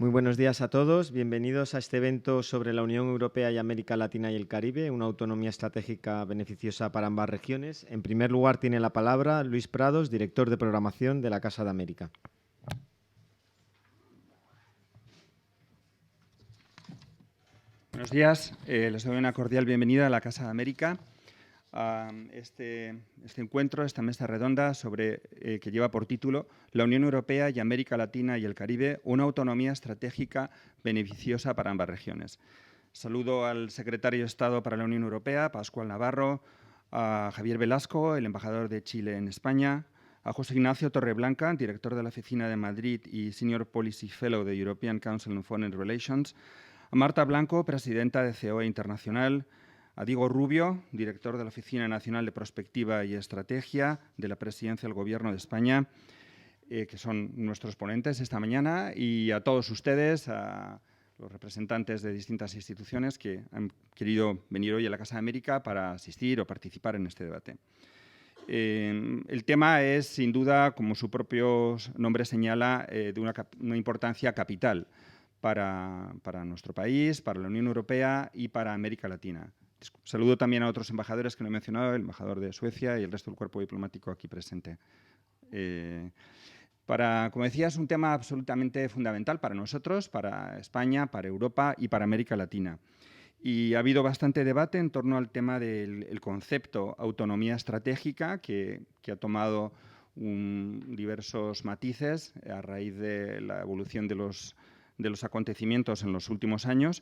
Muy buenos días a todos. Bienvenidos a este evento sobre la Unión Europea y América Latina y el Caribe, una autonomía estratégica beneficiosa para ambas regiones. En primer lugar, tiene la palabra Luis Prados, director de programación de la Casa de América. Buenos días. Les doy una cordial bienvenida a la Casa de América, a este encuentro, esta mesa redonda que lleva por título La Unión Europea y América Latina y el Caribe, una autonomía estratégica beneficiosa para ambas regiones. Saludo al secretario de Estado para la Unión Europea, Pascual Navarro, a Javier Velasco, el embajador de Chile en España, a José Ignacio Torreblanca, director de la Oficina de Madrid y Senior Policy Fellow de European Council on Foreign Relations, a Marta Blanco, presidenta de COE Internacional, a Diego Rubio, director de la Oficina Nacional de Prospectiva y Estrategia de la Presidencia del Gobierno de España, que son nuestros ponentes esta mañana, y a todos ustedes, a los representantes de distintas instituciones que han querido venir hoy a la Casa de América para asistir o participar en este debate. El tema es, sin duda, como su propio nombre señala, de una importancia capital para nuestro país, para la Unión Europea y para América Latina. Saludo también a otros embajadores que no he mencionado, el embajador de Suecia y el resto del cuerpo diplomático aquí presente. Como decía, es un tema absolutamente fundamental para nosotros, para España, para Europa y para América Latina. Y ha habido bastante debate en torno al tema del concepto autonomía estratégica, que ha tomado diversos matices a raíz de la evolución de los acontecimientos en los últimos años.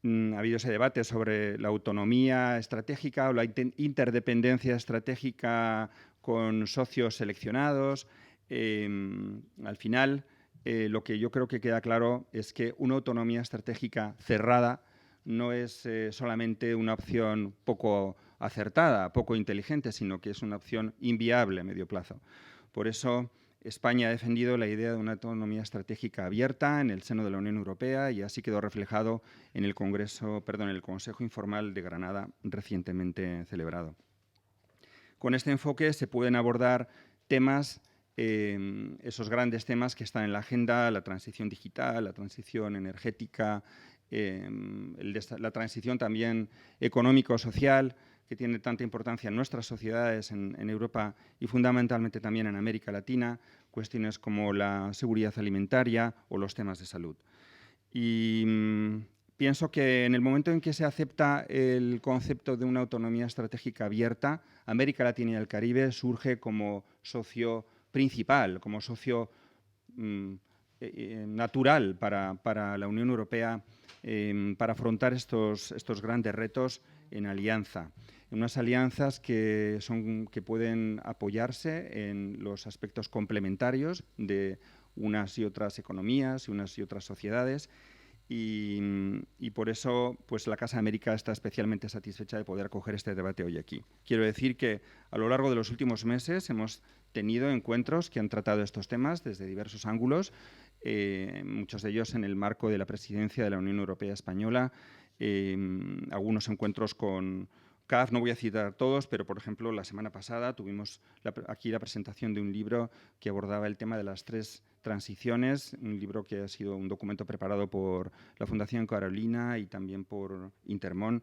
Ha habido ese debate sobre la autonomía estratégica o la interdependencia estratégica con socios seleccionados. Al final, lo que yo creo que queda claro es que una autonomía estratégica cerrada no es solamente una opción poco acertada, poco inteligente, sino que es una opción inviable a medio plazo. Por eso, España ha defendido la idea de una autonomía estratégica abierta en el seno de la Unión Europea y así quedó reflejado en el Consejo Informal de Granada recientemente celebrado. Con este enfoque se pueden abordar temas, esos grandes temas que están en la agenda, la transición digital, la transición energética, la transición también económico-social, que tiene tanta importancia en nuestras sociedades en Europa y fundamentalmente también en América Latina, cuestiones como la seguridad alimentaria o los temas de salud. Y pienso que en el momento en que se acepta el concepto de una autonomía estratégica abierta, América Latina y el Caribe surge como socio principal, como socio natural para la Unión Europea para afrontar estos grandes retos en alianza. En unas alianzas que pueden apoyarse en los aspectos complementarios de unas y otras economías y unas y otras sociedades. Y por eso pues, la Casa de América está especialmente satisfecha de poder acoger este debate hoy aquí. Quiero decir que a lo largo de los últimos meses hemos tenido encuentros que han tratado estos temas desde diversos ángulos, muchos de ellos en el marco de la presidencia de la Unión Europea Española, algunos encuentros con CAF, no voy a citar todos, pero por ejemplo la semana pasada tuvimos aquí la presentación de un libro que abordaba el tema de las 3 transiciones, un libro que ha sido un documento preparado por la Fundación Carolina y también por Intermón.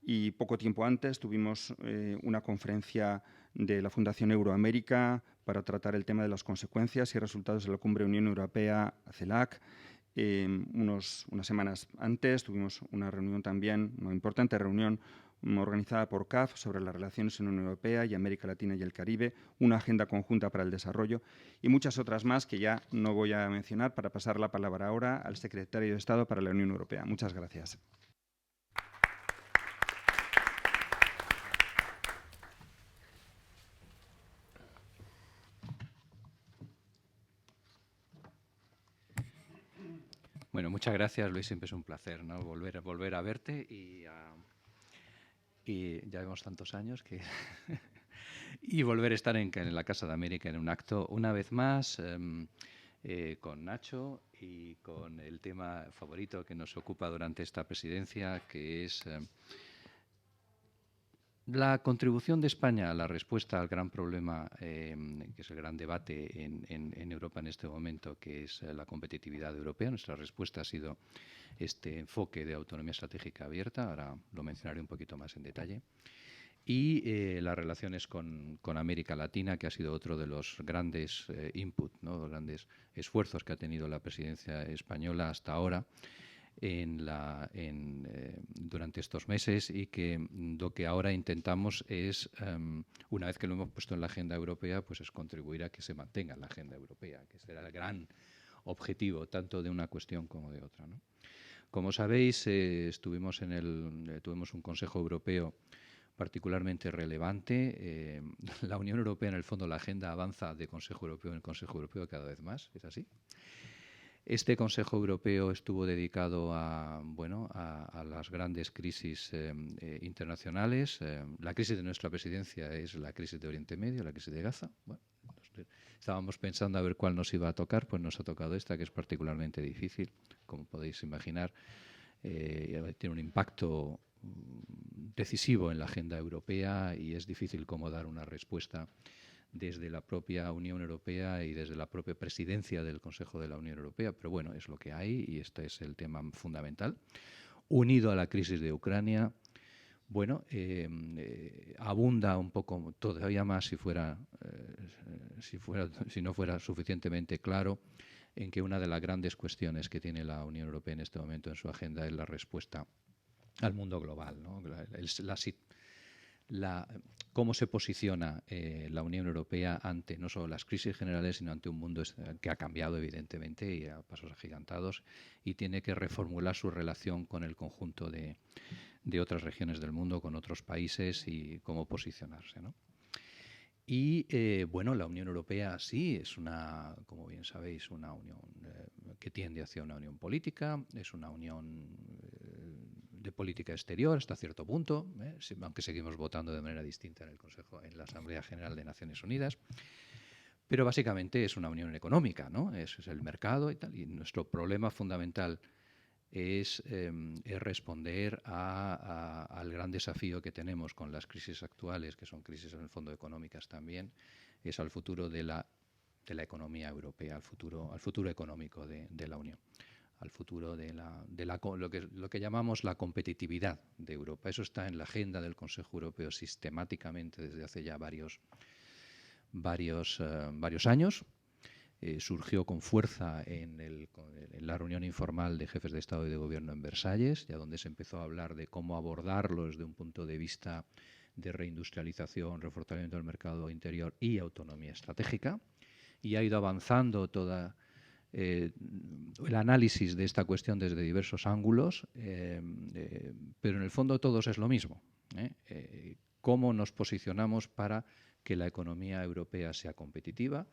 Y poco tiempo antes tuvimos una conferencia de la Fundación Euroamérica para tratar el tema de las consecuencias y resultados de la Cumbre Unión Europea-CELAC. Unas semanas antes tuvimos una reunión también, una importante reunión organizada por CAF sobre las relaciones en la Unión Europea y América Latina y el Caribe, una agenda conjunta para el desarrollo y muchas otras más que ya no voy a mencionar para pasar la palabra ahora al secretario de Estado para la Unión Europea. Muchas gracias. Bueno, muchas gracias, Luis. Siempre es un placer, ¿no? volver a verte y ya vemos tantos años que y volver a estar en la Casa de América en un acto una vez más con Nacho y con el tema favorito que nos ocupa durante esta presidencia, que es La contribución de España a la respuesta al gran problema, que es el gran debate en Europa en este momento, que es la competitividad europea, nuestra respuesta ha sido este enfoque de autonomía estratégica abierta, ahora lo mencionaré un poquito más en detalle, y las relaciones con América Latina, que ha sido otro de los grandes inputs, ¿no?, los grandes esfuerzos que ha tenido la presidencia española hasta ahora durante estos meses, y que lo que ahora intentamos es, una vez que lo hemos puesto en la agenda europea, pues es contribuir a que se mantenga en la agenda europea, que será el gran objetivo tanto de una cuestión como de otra, ¿no? Como sabéis, tuvimos un Consejo Europeo particularmente relevante. La Unión Europea, en el fondo, la agenda avanza de Consejo Europeo en Consejo Europeo cada vez más, ¿es así? Este Consejo Europeo estuvo dedicado a las grandes crisis internacionales. La crisis de nuestra presidencia es la crisis de Oriente Medio, la crisis de Gaza. Bueno, estábamos pensando a ver cuál nos iba a tocar, pues nos ha tocado esta, que es particularmente difícil, como podéis imaginar. Tiene un impacto decisivo en la agenda europea y es difícil cómo dar una respuesta desde la propia Unión Europea y desde la propia presidencia del Consejo de la Unión Europea. Pero bueno, es lo que hay y este es el tema fundamental. Unido a la crisis de Ucrania, bueno, abunda un poco, todavía más si no fuera suficientemente claro, en que una de las grandes cuestiones que tiene la Unión Europea en este momento en su agenda es la respuesta al mundo global, ¿no? Cómo se posiciona la Unión Europea ante no solo las crisis generales, sino ante un mundo que ha cambiado evidentemente y a pasos agigantados, y tiene que reformular su relación con el conjunto de otras regiones del mundo, con otros países, y cómo posicionarse, ¿no? Y bueno, la Unión Europea sí es como bien sabéis, una unión que tiende hacia una unión política, es una unión de política exterior hasta cierto punto, aunque seguimos votando de manera distinta en el Consejo, en la Asamblea General de Naciones Unidas. Pero básicamente es una unión económica, ¿no? Es el mercado y tal. Y nuestro problema fundamental es responder al gran desafío que tenemos con las crisis actuales, que son crisis en el fondo económicas también, es al futuro de la economía europea, al futuro económico de la Unión, al futuro de lo que llamamos la competitividad de Europa. Eso está en la agenda del Consejo Europeo sistemáticamente desde hace ya varios años. Surgió con fuerza en la reunión informal de jefes de Estado y de Gobierno en Versalles, ya donde se empezó a hablar de cómo abordarlo desde un punto de vista de reindustrialización, reforzamiento del mercado interior y autonomía estratégica, y ha ido avanzando todo el análisis de esta cuestión desde diversos ángulos, pero en el fondo todos es lo mismo. Cómo nos posicionamos para que la economía europea sea competitiva,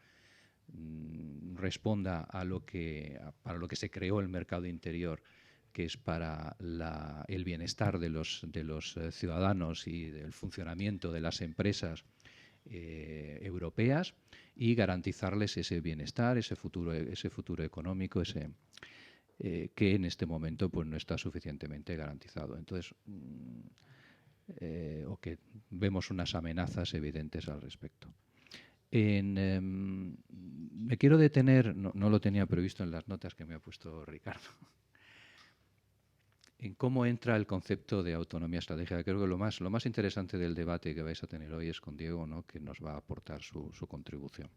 responda para lo que se creó el mercado interior, que es para el bienestar de los ciudadanos y del funcionamiento de las empresas europeas, y garantizarles ese bienestar, ese futuro económico, que en este momento pues no está suficientemente garantizado. Entonces, o que vemos unas amenazas evidentes al respecto. Me quiero detener, no lo tenía previsto en las notas que me ha puesto Ricardo, en cómo entra el concepto de autonomía estratégica. Creo que lo más interesante del debate que vais a tener hoy es con Diego, ¿no?, que nos va a aportar su contribución.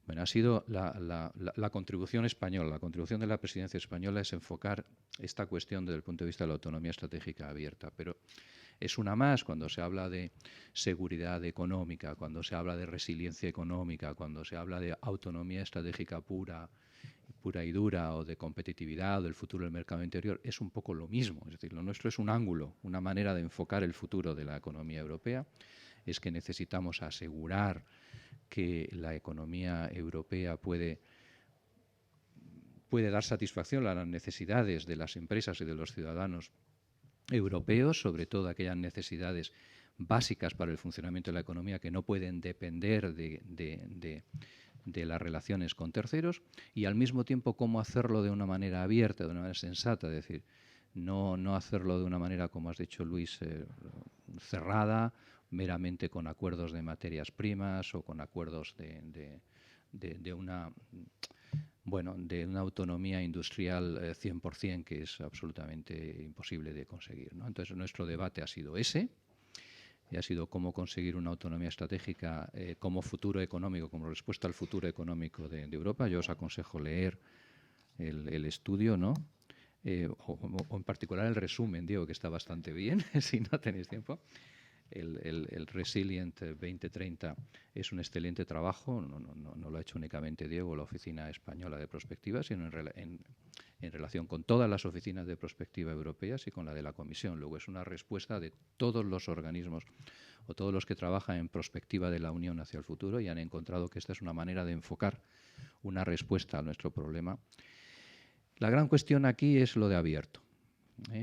Bueno, ha sido la contribución española, la contribución de la presidencia española es enfocar esta cuestión desde el punto de vista de la autonomía estratégica abierta, pero es una más cuando se habla de seguridad económica, cuando se habla de resiliencia económica, cuando se habla de autonomía estratégica pura y dura, o de competitividad, o del futuro del mercado interior. Es un poco lo mismo. Es decir, lo nuestro es un ángulo, una manera de enfocar el futuro de la economía europea. Es que necesitamos asegurar que la economía europea puede dar satisfacción a las necesidades de las empresas y de los ciudadanos europeos, sobre todo aquellas necesidades básicas para el funcionamiento de la economía que no pueden depender de las relaciones con terceros, y al mismo tiempo cómo hacerlo de una manera abierta, de una manera sensata, es decir, no hacerlo de una manera, como has dicho Luis, cerrada, meramente con acuerdos de materias primas o con acuerdos de una autonomía industrial 100%, que es absolutamente imposible de conseguir, ¿no? Entonces, nuestro debate ha sido ese, y ha sido cómo conseguir una autonomía estratégica como futuro económico, como respuesta al futuro económico de Europa. Yo os aconsejo leer el estudio, ¿no? O en particular el resumen, digo que está bastante bien, si no tenéis tiempo. El Resilient 2030 es un excelente trabajo, no lo ha hecho únicamente Diego, la Oficina Española de Prospectiva, sino en relación con todas las oficinas de prospectiva europeas y con la de la Comisión. Luego es una respuesta de todos los organismos o todos los que trabajan en prospectiva de la Unión hacia el futuro, y han encontrado que esta es una manera de enfocar una respuesta a nuestro problema. La gran cuestión aquí es lo de abierto.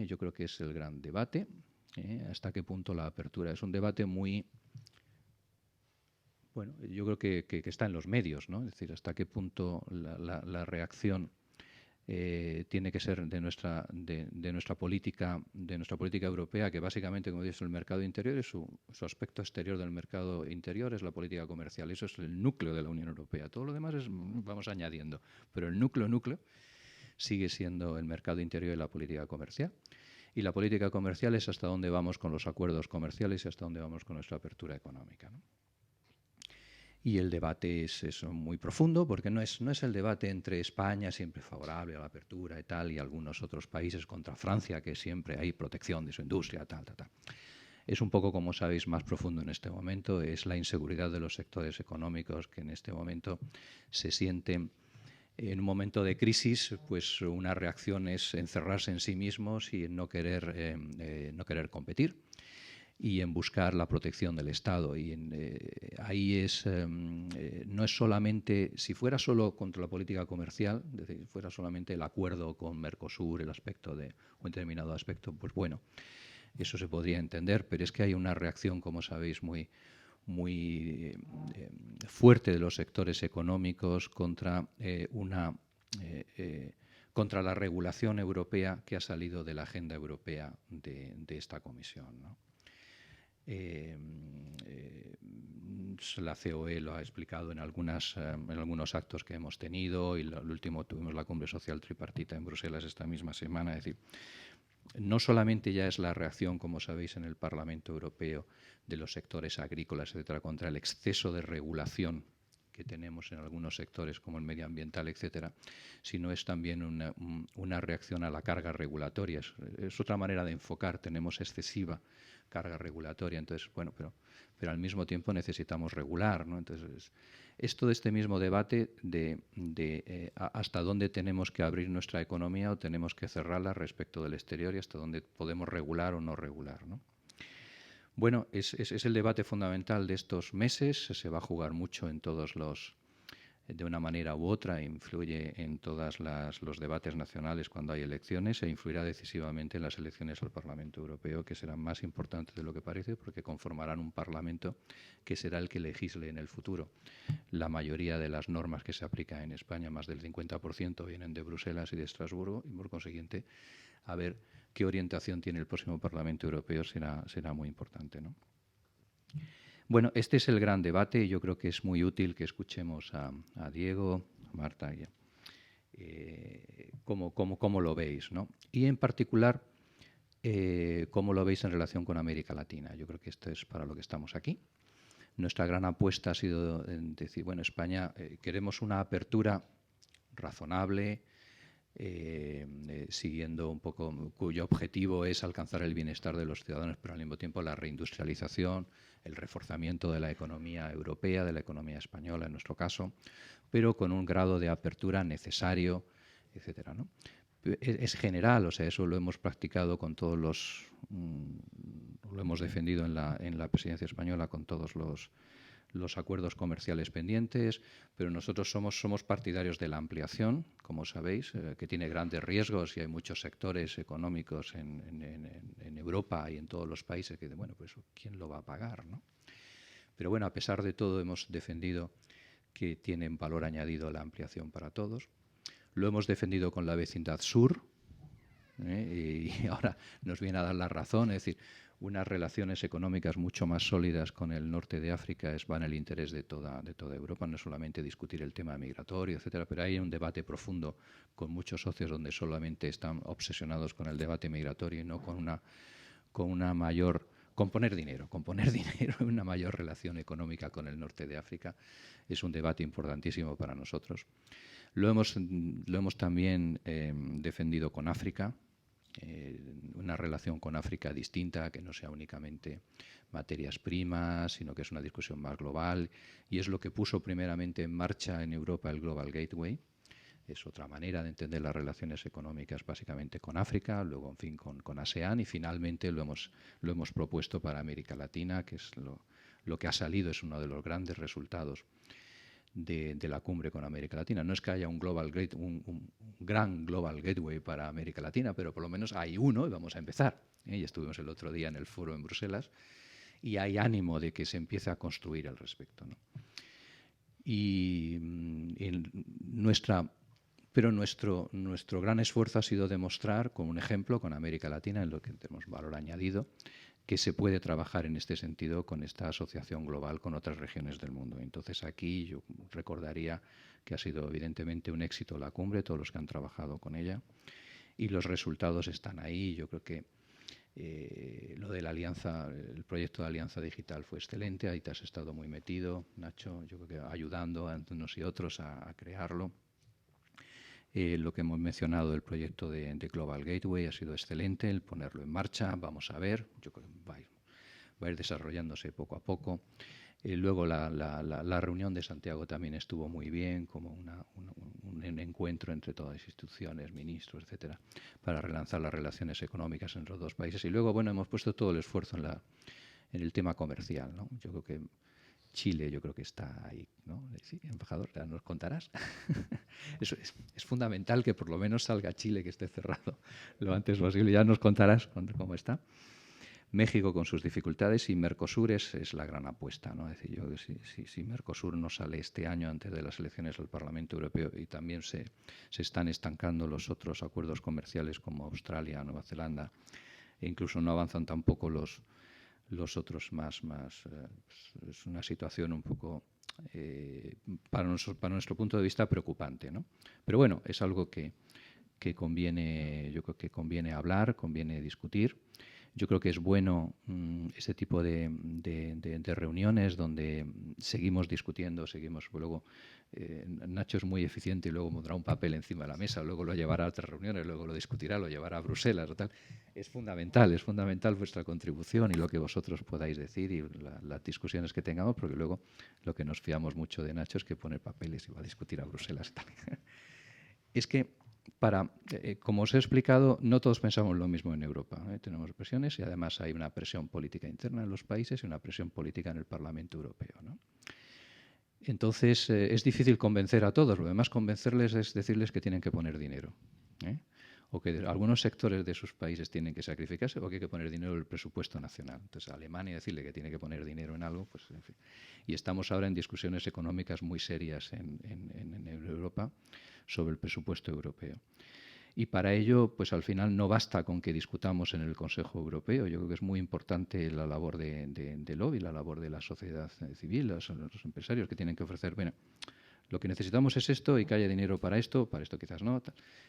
Yo creo que es el gran debate. Hasta qué punto la apertura es un debate muy, bueno, yo creo que está en los medios, ¿no? Es decir, hasta qué punto la reacción tiene que ser de nuestra política europea, que básicamente, como dice, el mercado interior es su aspecto exterior del mercado interior, es la política comercial. Eso es el núcleo de la Unión Europea. Todo lo demás vamos añadiendo, pero el núcleo sigue siendo el mercado interior y la política comercial. Y la política comercial es hasta dónde vamos con los acuerdos comerciales y hasta dónde vamos con nuestra apertura económica, ¿no? Y el debate es eso, muy profundo, porque no es el debate entre España, siempre favorable a la apertura y tal, y algunos otros países, contra Francia, que siempre hay protección de su industria, tal. Es un poco, como sabéis, más profundo en este momento. Es la inseguridad de los sectores económicos que en este momento se sienten. En un momento de crisis, pues una reacción es encerrarse en sí mismos y no querer competir, y en buscar la protección del Estado. Y ahí no es solamente, si fuera solo contra la política comercial, es decir, fuera solamente el acuerdo con Mercosur, el aspecto de un determinado aspecto, pues bueno, eso se podría entender, pero es que hay una reacción, como sabéis, muy fuerte de los sectores económicos contra contra la regulación europea que ha salido de la agenda europea de esta comisión, ¿no? La COE lo ha explicado en algunos actos que hemos tenido, y el último tuvimos la cumbre social tripartita en Bruselas esta misma semana. Es decir, no solamente ya es la reacción, como sabéis, en el Parlamento Europeo de los sectores agrícolas, etcétera, contra el exceso de regulación que tenemos en algunos sectores como el medioambiental, etcétera, sino es también una reacción a la carga regulatoria. Es otra manera de enfocar. Tenemos excesiva carga regulatoria, entonces, bueno, pero al mismo tiempo necesitamos regular, ¿no? Entonces, es todo este mismo debate de hasta dónde tenemos que abrir nuestra economía o tenemos que cerrarla respecto del exterior, y hasta dónde podemos regular o no regular, ¿no? Bueno, es el debate fundamental de estos meses. Se va a jugar mucho en todos de una manera u otra, influye en todos los debates nacionales cuando hay elecciones, e influirá decisivamente en las elecciones al Parlamento Europeo, que serán más importantes de lo que parece, porque conformarán un Parlamento que será el que legisle en el futuro. La mayoría de las normas que se aplican en España, más del 50%, vienen de Bruselas y de Estrasburgo, y por consiguiente, a ver qué orientación tiene el próximo Parlamento Europeo será muy importante, ¿no? Bueno, este es el gran debate, y yo creo que es muy útil que escuchemos a Diego, a Marta, cómo lo veis, ¿no? Y en particular, cómo lo veis en relación con América Latina. Yo creo que esto es para lo que estamos aquí. Nuestra gran apuesta ha sido decir, bueno, España, queremos una apertura razonable, siguiendo un poco, cuyo objetivo es alcanzar el bienestar de los ciudadanos, pero al mismo tiempo la reindustrialización, el reforzamiento de la economía europea, de la economía española en nuestro caso, pero con un grado de apertura necesario, etcétera, ¿no? Es general, o sea, eso lo hemos practicado con todos lo hemos defendido en la presidencia española con todos los acuerdos comerciales pendientes, pero nosotros somos partidarios de la ampliación, como sabéis, que tiene grandes riesgos, y hay muchos sectores económicos en Europa y en todos los países que, bueno, pues ¿quién lo va a pagar, no? Pero bueno, a pesar de todo, hemos defendido que tiene valor añadido la ampliación para todos. Lo hemos defendido con la vecindad sur, y ahora nos viene a dar la razón. Es decir, unas relaciones económicas mucho más sólidas con el norte de África va en el interés de toda Europa, no solamente discutir el tema migratorio, etcétera, pero hay un debate profundo con muchos socios donde solamente están obsesionados con el debate migratorio y no con una mayor, con poner dinero, en una mayor relación económica con el norte de África. Es un debate importantísimo para nosotros. Lo hemos también defendido con África, una relación con África distinta, que no sea únicamente materias primas, sino que es una discusión más global, y es lo que puso primeramente en marcha en Europa el Global Gateway. Es otra manera de entender las relaciones económicas básicamente con África, luego, en fin, con ASEAN, y finalmente lo hemos propuesto para América Latina, que es lo que ha salido, es uno de los grandes resultados de la cumbre con América Latina. No es que haya un gran Global Gateway para América Latina, pero por lo menos hay uno y vamos a empezar. Y estuvimos el otro día en el foro en Bruselas y hay ánimo de que se empiece a construir al respecto, ¿no? Pero nuestro gran esfuerzo ha sido demostrar, con un ejemplo, con América Latina, en lo que tenemos valor añadido, que se puede trabajar en este sentido con esta asociación global con otras regiones del mundo. Entonces aquí yo recordaría que ha sido evidentemente un éxito la cumbre, todos los que han trabajado con ella, y los resultados están ahí. Yo creo que lo de la alianza, el proyecto de Alianza Digital fue excelente, ahí te has estado muy metido, Nacho, yo creo que ayudando a unos y otros a crearlo. Lo que hemos mencionado, el proyecto de Global Gateway ha sido excelente, el ponerlo en marcha, vamos a ver, yo creo que va a ir desarrollándose poco a poco. Luego la reunión de Santiago también estuvo muy bien, como un encuentro entre todas las instituciones, ministros, etcétera, para relanzar las relaciones económicas entre los dos países. Y luego, bueno, hemos puesto todo el esfuerzo en el tema comercial, ¿no? Yo creo que Chile, yo creo que está ahí, ¿no? Sí, embajador, ya nos contarás. Eso es fundamental que por lo menos salga Chile, que esté cerrado lo antes posible. Ya nos contarás cómo está. México con sus dificultades y Mercosur es la gran apuesta, ¿no? Es decir, yo si Mercosur no sale este año antes de las elecciones al Parlamento Europeo y también se están estancando los otros acuerdos comerciales como Australia, Nueva Zelanda, e incluso no avanzan tampoco los otros más es una situación un poco, para nuestro punto de vista, preocupante, ¿no? Pero bueno, es algo que conviene, yo creo que conviene hablar, conviene discutir. Yo creo que es bueno este tipo de reuniones donde seguimos discutiendo, luego Nacho es muy eficiente y luego pondrá un papel encima de la mesa, luego lo llevará a otras reuniones, luego lo discutirá, lo llevará a Bruselas o tal. Es fundamental vuestra contribución y lo que vosotros podáis decir y las discusiones que tengamos, porque luego lo que nos fiamos mucho de Nacho es que pone papeles y va a discutir a Bruselas y tal. Es que como os he explicado, no todos pensamos lo mismo en Europa. Tenemos presiones y además hay una presión política interna en los países y una presión política en el Parlamento Europeo, ¿no? Entonces, es difícil convencer a todos. Lo demás, convencerles es decirles que tienen que poner dinero, o que algunos sectores de sus países tienen que sacrificarse o que hay que poner dinero en el presupuesto nacional. Entonces, a Alemania decirle que tiene que poner dinero en algo, pues en fin. Y estamos ahora en discusiones económicas muy serias en Europa sobre el presupuesto europeo. Y para ello, pues al final no basta con que discutamos en el Consejo Europeo. Yo creo que es muy importante la labor de lobby, la labor de la sociedad civil, los empresarios que tienen que ofrecer, bueno, lo que necesitamos es esto y que haya dinero para esto quizás no.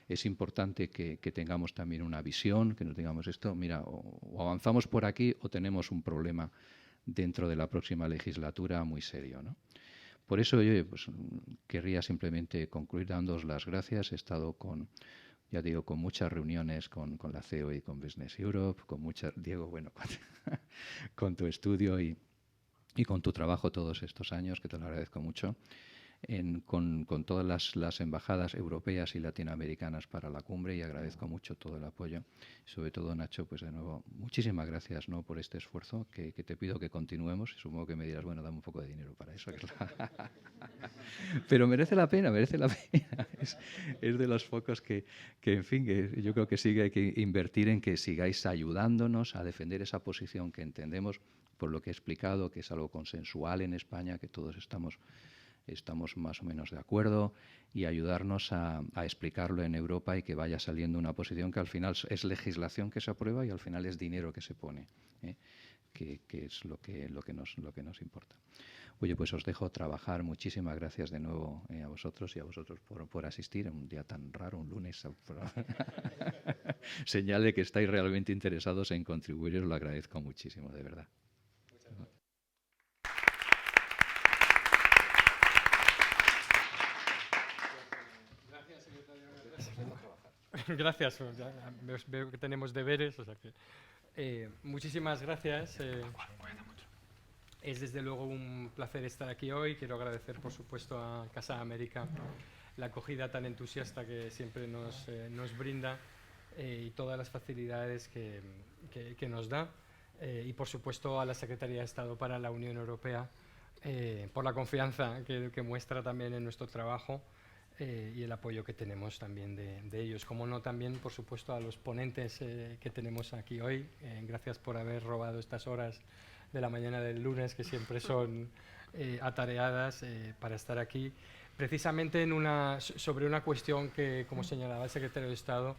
Es importante que tengamos también una visión, que nos digamos esto, mira, o avanzamos por aquí o tenemos un problema dentro de la próxima legislatura muy serio, ¿no? Por eso yo pues, querría simplemente concluir dándoos las gracias. He estado con muchas reuniones con la CEO y con Business Europe, Diego, bueno, con tu estudio y con tu trabajo todos estos años, que te lo agradezco mucho. Con todas las embajadas europeas y latinoamericanas para la cumbre, y agradezco mucho todo el apoyo. Sobre todo, Nacho, pues de nuevo, muchísimas gracias, ¿no?, por este esfuerzo, que te pido que continuemos. Y supongo que me dirás, bueno, dame un poco de dinero para eso. Pero merece la pena. Es de los focos que en fin, que yo creo que sí que hay que invertir en que sigáis ayudándonos a defender esa posición que entendemos, por lo que he explicado, que es algo consensual en España, que todos estamos estamos más o menos de acuerdo, y ayudarnos a explicarlo en Europa y que vaya saliendo una posición que al final es legislación que se aprueba y al final es dinero que se pone, que es lo que nos importa. Oye, pues os dejo trabajar. Muchísimas gracias de nuevo a vosotros y a vosotros por asistir en un día tan raro, un lunes. Señal de que estáis realmente interesados en contribuir, os lo agradezco muchísimo, de verdad. Gracias. Veo que tenemos deberes. O sea que, muchísimas gracias. Es desde luego un placer estar aquí hoy. Quiero agradecer, por supuesto, a Casa América la acogida tan entusiasta que siempre nos brinda y todas las facilidades que nos da. Y, por supuesto, a la Secretaría de Estado para la Unión Europea por la confianza que muestra también en nuestro trabajo. Y el apoyo que tenemos también de ellos. Como no, también, por supuesto, a los ponentes que tenemos aquí hoy. Gracias por haber robado estas horas de la mañana del lunes, que siempre son atareadas para estar aquí. Precisamente sobre una cuestión que, como señalaba el secretario de Estado,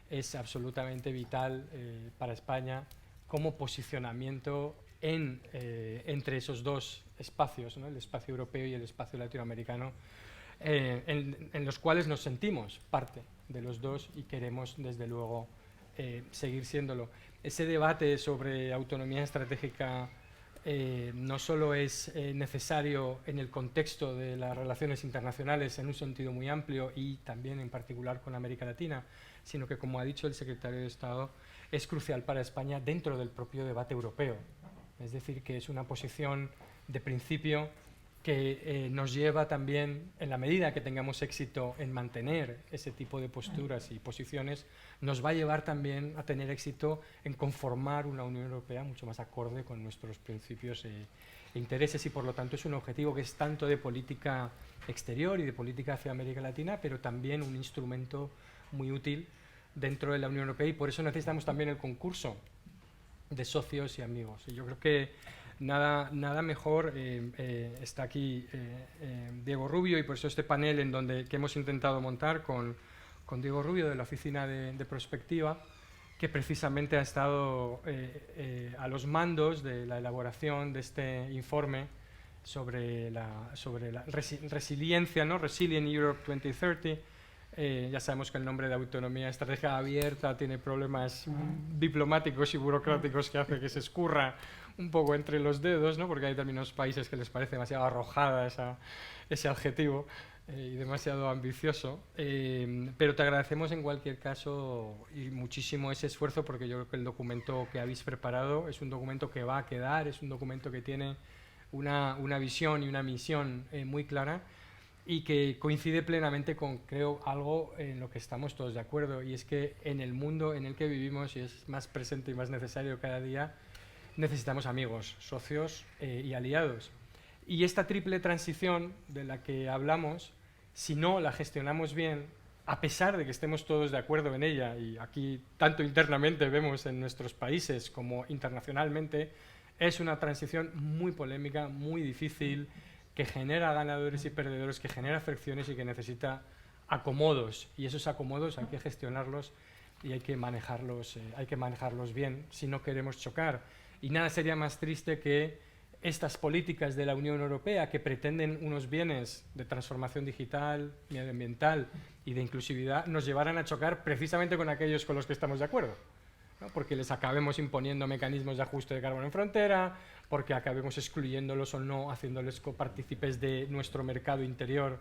es absolutamente vital para España como posicionamiento entre esos dos espacios, ¿no? El espacio europeo y el espacio latinoamericano, en los cuales nos sentimos parte de los dos y queremos, desde luego, seguir siéndolo. Ese debate sobre autonomía estratégica no solo es necesario en el contexto de las relaciones internacionales en un sentido muy amplio y también en particular con América Latina, sino que, como ha dicho el secretario de Estado, es crucial para España dentro del propio debate europeo. Es decir, que es una posición de principio que nos lleva también, en la medida que tengamos éxito en mantener ese tipo de posturas y posiciones, nos va a llevar también a tener éxito en conformar una Unión Europea mucho más acorde con nuestros principios e intereses, y por lo tanto es un objetivo que es tanto de política exterior y de política hacia América Latina, pero también un instrumento muy útil dentro de la Unión Europea, y por eso necesitamos también el concurso de socios y amigos. Y yo creo que nada mejor. Está aquí Diego Rubio, y por eso este panel que hemos intentado montar con Diego Rubio de la Oficina de Prospectiva, que precisamente ha estado a los mandos de la elaboración de este informe sobre la resiliencia, ¿no? Resilient Europe 2030. Ya sabemos que el nombre de autonomía estratégica abierta tiene problemas diplomáticos y burocráticos que hace que se escurra un poco entre los dedos, ¿no? Porque hay determinados países que les parece demasiado arrojada ese adjetivo y demasiado ambicioso. Pero te agradecemos en cualquier caso y muchísimo ese esfuerzo, porque yo creo que el documento que habéis preparado es un documento que va a quedar, es un documento que tiene una visión y una misión muy clara, y que coincide plenamente con, creo, algo en lo que estamos todos de acuerdo, y es que en el mundo en el que vivimos, y es más presente y más necesario cada día, necesitamos amigos, socios y aliados. Y esta triple transición de la que hablamos, si no la gestionamos bien, a pesar de que estemos todos de acuerdo en ella, y aquí tanto internamente vemos en nuestros países como internacionalmente, es una transición muy polémica, muy difícil, que genera ganadores y perdedores, que genera fricciones y que necesita acomodos. Y esos acomodos hay que gestionarlos y hay que manejarlos bien si no queremos chocar. Y nada sería más triste que estas políticas de la Unión Europea, que pretenden unos bienes de transformación digital, medioambiental y de inclusividad, nos llevaran a chocar precisamente con aquellos con los que estamos de acuerdo, ¿no? Porque les acabemos imponiendo mecanismos de ajuste de carbono en frontera, porque acabemos excluyéndolos o no, haciéndoles copartícipes de nuestro mercado interior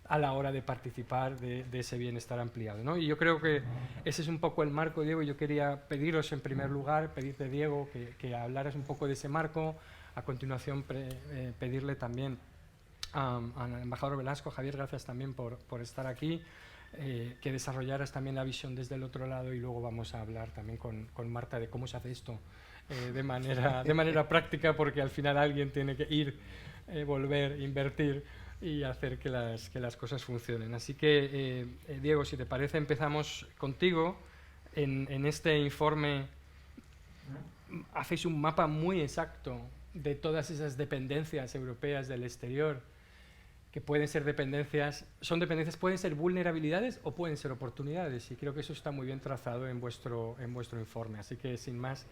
a la hora de participar de ese bienestar ampliado, ¿no? Y yo creo que ese es un poco el marco, Diego. Yo quería pediros, en primer lugar, pedirte, Diego, que hablaras un poco de ese marco. A continuación, pedirle también al embajador Velasco, Javier, gracias también por estar aquí, que desarrollaras también la visión desde el otro lado, y luego vamos a hablar también con Marta de cómo se hace esto de manera práctica, porque al final alguien tiene que ir, volver, invertir y hacer que las cosas funcionen. Así que, Diego, si te parece, empezamos contigo. En este informe hacéis un mapa muy exacto de todas esas dependencias europeas del exterior que pueden ser dependencias, pueden ser vulnerabilidades o pueden ser oportunidades, y creo que eso está muy bien trazado en vuestro informe. Así que, sin más,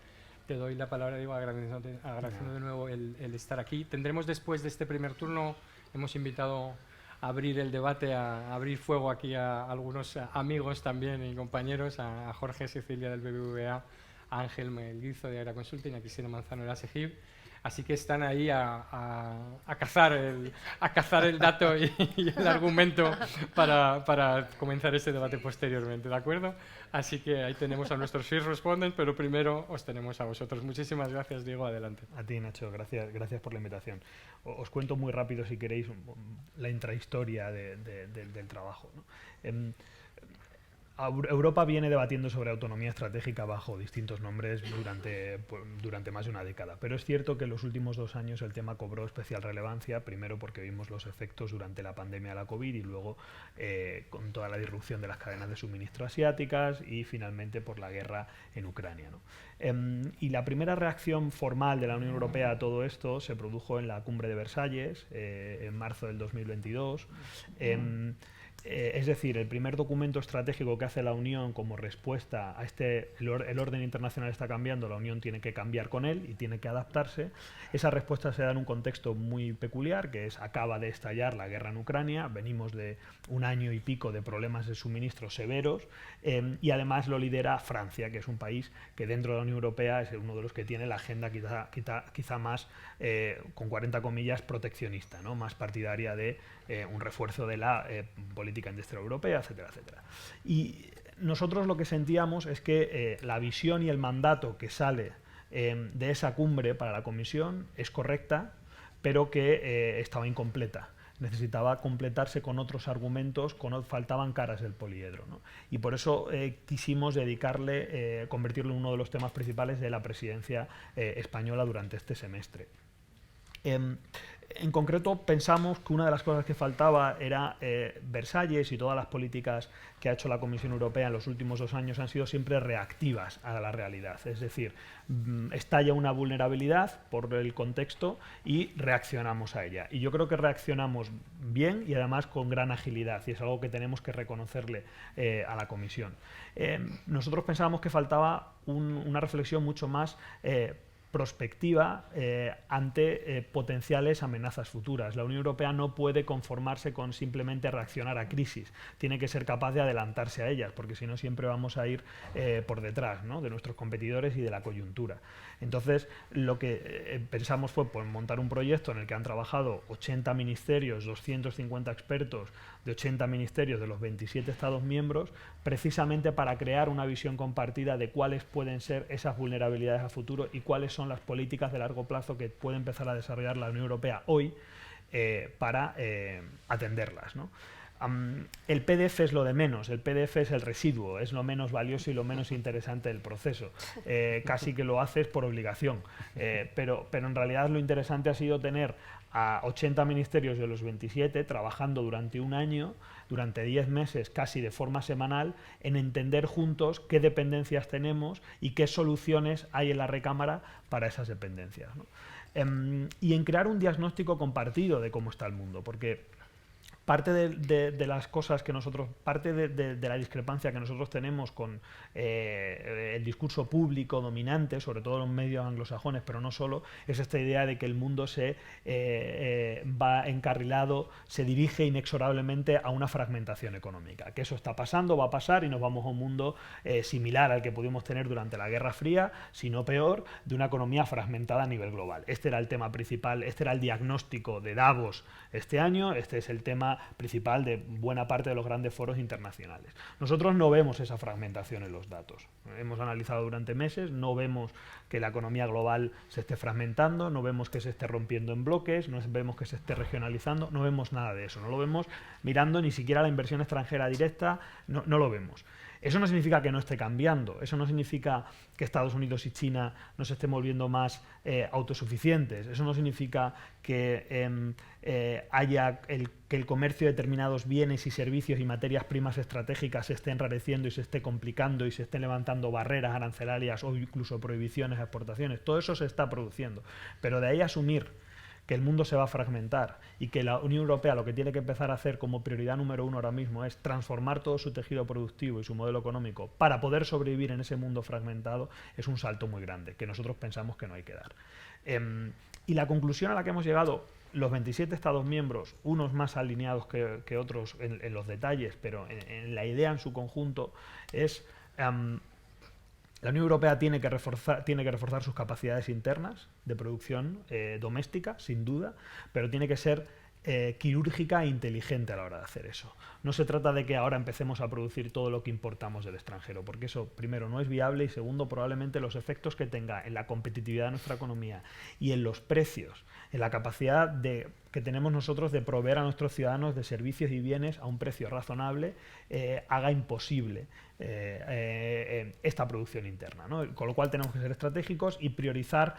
te doy la palabra, Diego, agradeciendo de nuevo el estar aquí. Tendremos después de este primer turno, hemos invitado a abrir el debate, a abrir fuego aquí a algunos amigos también y compañeros, a Jorge Cecilia del BBVA, a Ángel Melguizo de Agra Consulting, a Cristina Manzano de la SEGIB. Así que están ahí a cazar el dato y el argumento para comenzar ese debate posteriormente, ¿de acuerdo? Así que ahí tenemos a nuestros first respondents, pero primero os tenemos a vosotros. Muchísimas gracias, Diego, adelante. A ti, Nacho, gracias por la invitación. Os cuento muy rápido, si queréis, la intrahistoria del trabajo, ¿no? Europa viene debatiendo sobre autonomía estratégica bajo distintos nombres durante más de una década, pero es cierto que en los últimos 2 años el tema cobró especial relevancia, primero porque vimos los efectos durante la pandemia de la COVID y luego con toda la disrupción de las cadenas de suministro asiáticas y finalmente por la guerra en Ucrania, ¿no? Y la primera reacción formal de la Unión Europea a todo esto se produjo en la Cumbre de Versalles en marzo del 2022. Es decir, el primer documento estratégico que hace la Unión como respuesta a el orden internacional está cambiando, la Unión tiene que cambiar con él y tiene que adaptarse. Esa respuesta se da en un contexto muy peculiar, que es acaba de estallar la guerra en Ucrania, venimos de 1 año y pico de problemas de suministro severos y además lo lidera Francia, que es un país que dentro de la Unión Europea es uno de los que tiene la agenda quizá más, con 40 comillas, proteccionista, ¿no? Más partidaria de un refuerzo de la política industrial europea, etcétera, etcétera. Y nosotros lo que sentíamos es que la visión y el mandato que sale de esa cumbre para la Comisión es correcta, pero que estaba incompleta. Necesitaba completarse con otros argumentos, faltaban caras del poliedro, ¿no? Y por eso quisimos convertirlo en uno de los temas principales de la presidencia española durante este semestre. En concreto, pensamos que una de las cosas que faltaba era Versalles, y todas las políticas que ha hecho la Comisión Europea en los últimos 2 años han sido siempre reactivas a la realidad. Es decir, estalla una vulnerabilidad por el contexto y reaccionamos a ella. Y yo creo que reaccionamos bien y además con gran agilidad, y es algo que tenemos que reconocerle a la Comisión. Nosotros pensábamos que faltaba una reflexión mucho más prospectiva ante potenciales amenazas futuras. La Unión Europea no puede conformarse con simplemente reaccionar a crisis, tiene que ser capaz de adelantarse a ellas, porque si no siempre vamos a ir por detrás, ¿no?, de nuestros competidores y de la coyuntura. Entonces, lo que pensamos fue montar un proyecto en el que han trabajado 80 ministerios, 250 expertos de 80 ministerios de los 27 Estados miembros, precisamente para crear una visión compartida de cuáles pueden ser esas vulnerabilidades a futuro y cuáles son las políticas de largo plazo que puede empezar a desarrollar la Unión Europea hoy para atenderlas, ¿no? El PDF es lo de menos, el PDF es el residuo, es lo menos valioso y lo menos interesante del proceso. Casi que lo haces por obligación, pero en realidad lo interesante ha sido tener a 80 ministerios de los 27 trabajando durante 1 año, durante 10 meses, casi de forma semanal, en entender juntos qué dependencias tenemos y qué soluciones hay en la recámara para esas dependencias, ¿no? Y en crear un diagnóstico compartido de cómo está el mundo, porque parte de las cosas que nosotros, parte de la discrepancia que nosotros tenemos con el discurso público dominante, sobre todo en los medios anglosajones, pero no solo, es esta idea de que el mundo se va encarrilado, se dirige inexorablemente a una fragmentación económica, que eso está pasando, va a pasar y nos vamos a un mundo similar al que pudimos tener durante la Guerra Fría, si no peor, de una economía fragmentada a nivel global. Este era el tema principal, este era el diagnóstico de Davos este año, este es el tema principal de buena parte de los grandes foros internacionales. Nosotros no vemos esa fragmentación en los datos. Hemos analizado durante meses, no vemos que la economía global se esté fragmentando, no vemos que se esté rompiendo en bloques, no vemos que se esté regionalizando, no vemos nada de eso, no lo vemos mirando ni siquiera la inversión extranjera directa, no lo vemos. Eso no significa que no esté cambiando, eso no significa que Estados Unidos y China nos estén volviendo más autosuficientes, eso no significa que que el comercio de determinados bienes y servicios y materias primas estratégicas se esté enrareciendo y se esté complicando y se estén levantando barreras arancelarias o incluso prohibiciones a exportaciones. Todo eso se está produciendo, pero de ahí asumir que el mundo se va a fragmentar y que la Unión Europea lo que tiene que empezar a hacer como prioridad número 1 ahora mismo es transformar todo su tejido productivo y su modelo económico para poder sobrevivir en ese mundo fragmentado, es un salto muy grande, que nosotros pensamos que no hay que dar. Y la conclusión a la que hemos llegado, los 27 Estados miembros, unos más alineados que otros en los detalles, pero en la idea en su conjunto, es la Unión Europea tiene que reforzar sus capacidades internas de producción doméstica, sin duda, pero tiene que ser quirúrgica e inteligente a la hora de hacer eso. No se trata de que ahora empecemos a producir todo lo que importamos del extranjero, porque eso, primero, no es viable y segundo, probablemente los efectos que tenga en la competitividad de nuestra economía y en los precios, en la capacidad que tenemos nosotros de proveer a nuestros ciudadanos de servicios y bienes a un precio razonable, haga imposible esta producción interna, ¿no? Con lo cual tenemos que ser estratégicos y priorizar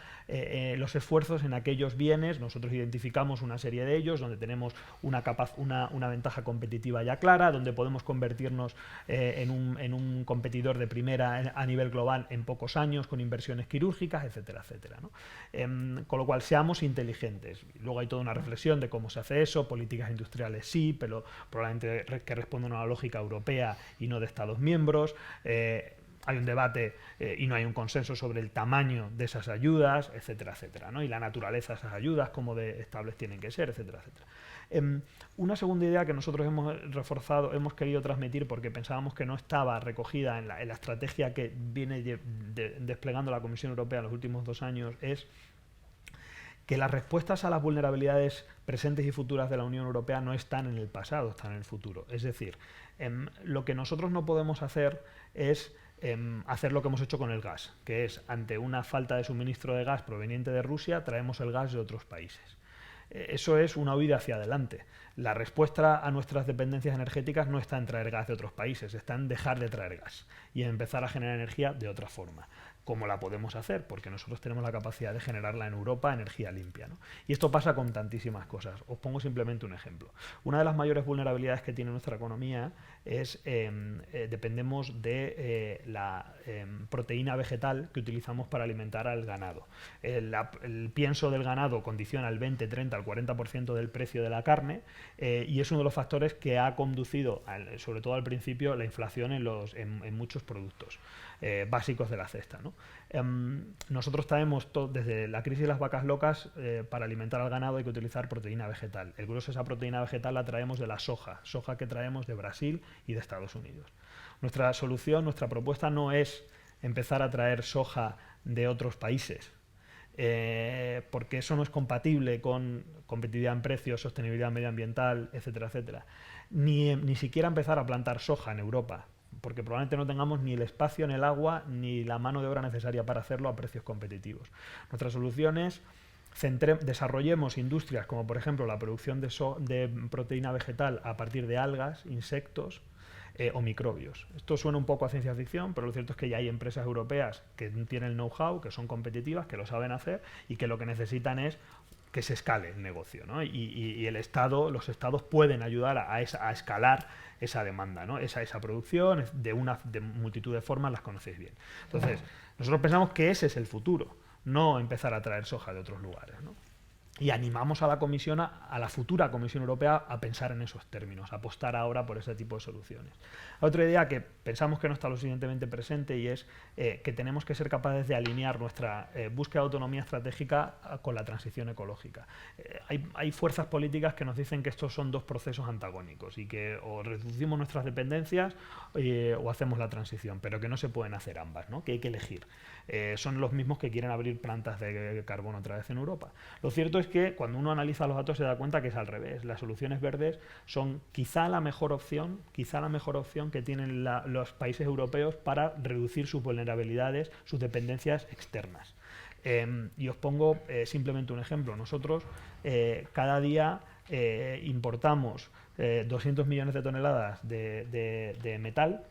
los esfuerzos en aquellos bienes. Nosotros identificamos una serie de ellos donde tenemos una ventaja competitiva ya clara, donde podemos convertirnos en un competidor de primera a nivel global en pocos años con inversiones quirúrgicas, etcétera, etcétera, ¿no? Con lo cual seamos inteligentes. Luego hay toda una reflexión de cómo se hace eso, políticas industriales sí, pero probablemente que respondan a una lógica europea y no de Estados miembros. Hay un debate y no hay un consenso sobre el tamaño de esas ayudas, etcétera, etcétera, ¿no? Y la naturaleza de esas ayudas, cómo de estables tienen que ser, etcétera, etcétera. Una segunda idea que nosotros hemos querido transmitir porque pensábamos que no estaba recogida en la estrategia que viene desplegando la Comisión Europea en los últimos 2 años es que las respuestas a las vulnerabilidades presentes y futuras de la Unión Europea no están en el pasado, están en el futuro. Es decir, lo que nosotros no podemos hacer es hacer lo que hemos hecho con el gas, que es, ante una falta de suministro de gas proveniente de Rusia, traemos el gas de otros países. Eso es una huida hacia adelante. La respuesta a nuestras dependencias energéticas no está en traer gas de otros países, está en dejar de traer gas y en empezar a generar energía de otra forma. ¿Cómo la podemos hacer? Porque nosotros tenemos la capacidad de generarla en Europa, energía limpia, ¿no? Y esto pasa con tantísimas cosas. Os pongo simplemente un ejemplo. Una de las mayores vulnerabilidades que tiene nuestra economía es dependemos de la proteína vegetal que utilizamos para alimentar al ganado. El pienso del ganado condiciona el 20, 30, el 40% del precio de la carne y es uno de los factores que ha conducido, sobre todo al principio, la inflación en muchos productos básicos de la cesta, ¿no? Nosotros traemos desde la crisis de las vacas locas, para alimentar al ganado hay que utilizar proteína vegetal. El grueso de esa proteína vegetal la traemos de la soja que traemos de Brasil y de Estados Unidos. Nuestra solución, nuestra propuesta no es empezar a traer soja de otros países, porque eso no es compatible con competitividad en precios, sostenibilidad medioambiental, etcétera, etcétera. Ni siquiera empezar a plantar soja en Europa, porque probablemente no tengamos ni el espacio en el agua ni la mano de obra necesaria para hacerlo a precios competitivos. Nuestra solución es desarrollemos industrias como por ejemplo la producción de proteína vegetal a partir de algas, insectos o microbios. Esto suena un poco a ciencia ficción, pero lo cierto es que ya hay empresas europeas que tienen el know-how, que son competitivas, que lo saben hacer y que lo que necesitan es que se escale el negocio, ¿no? Y los estados pueden ayudar a escalar esa demanda, ¿no? Esa producción de multitud de formas, las conocéis bien. Entonces, nosotros pensamos que ese es el futuro, no empezar a traer soja de otros lugares, ¿no? Y animamos a la Comisión, a la futura Comisión Europea, a pensar en esos términos, a apostar ahora por ese tipo de soluciones. Otra idea que pensamos que no está lo suficientemente presente y es que tenemos que ser capaces de alinear nuestra búsqueda de autonomía estratégica con la transición ecológica. Hay fuerzas políticas que nos dicen que estos son dos procesos antagónicos y que o reducimos nuestras dependencias o hacemos la transición, pero que no se pueden hacer ambas, ¿no? Que hay que elegir. Son los mismos que quieren abrir plantas de carbón otra vez en Europa. Lo cierto es que cuando uno analiza los datos se da cuenta que es al revés. Las soluciones verdes son quizá la mejor opción que tienen los países europeos para reducir sus vulnerabilidades, sus dependencias externas. Y os pongo simplemente un ejemplo. Nosotros cada día importamos 200 millones de toneladas de metal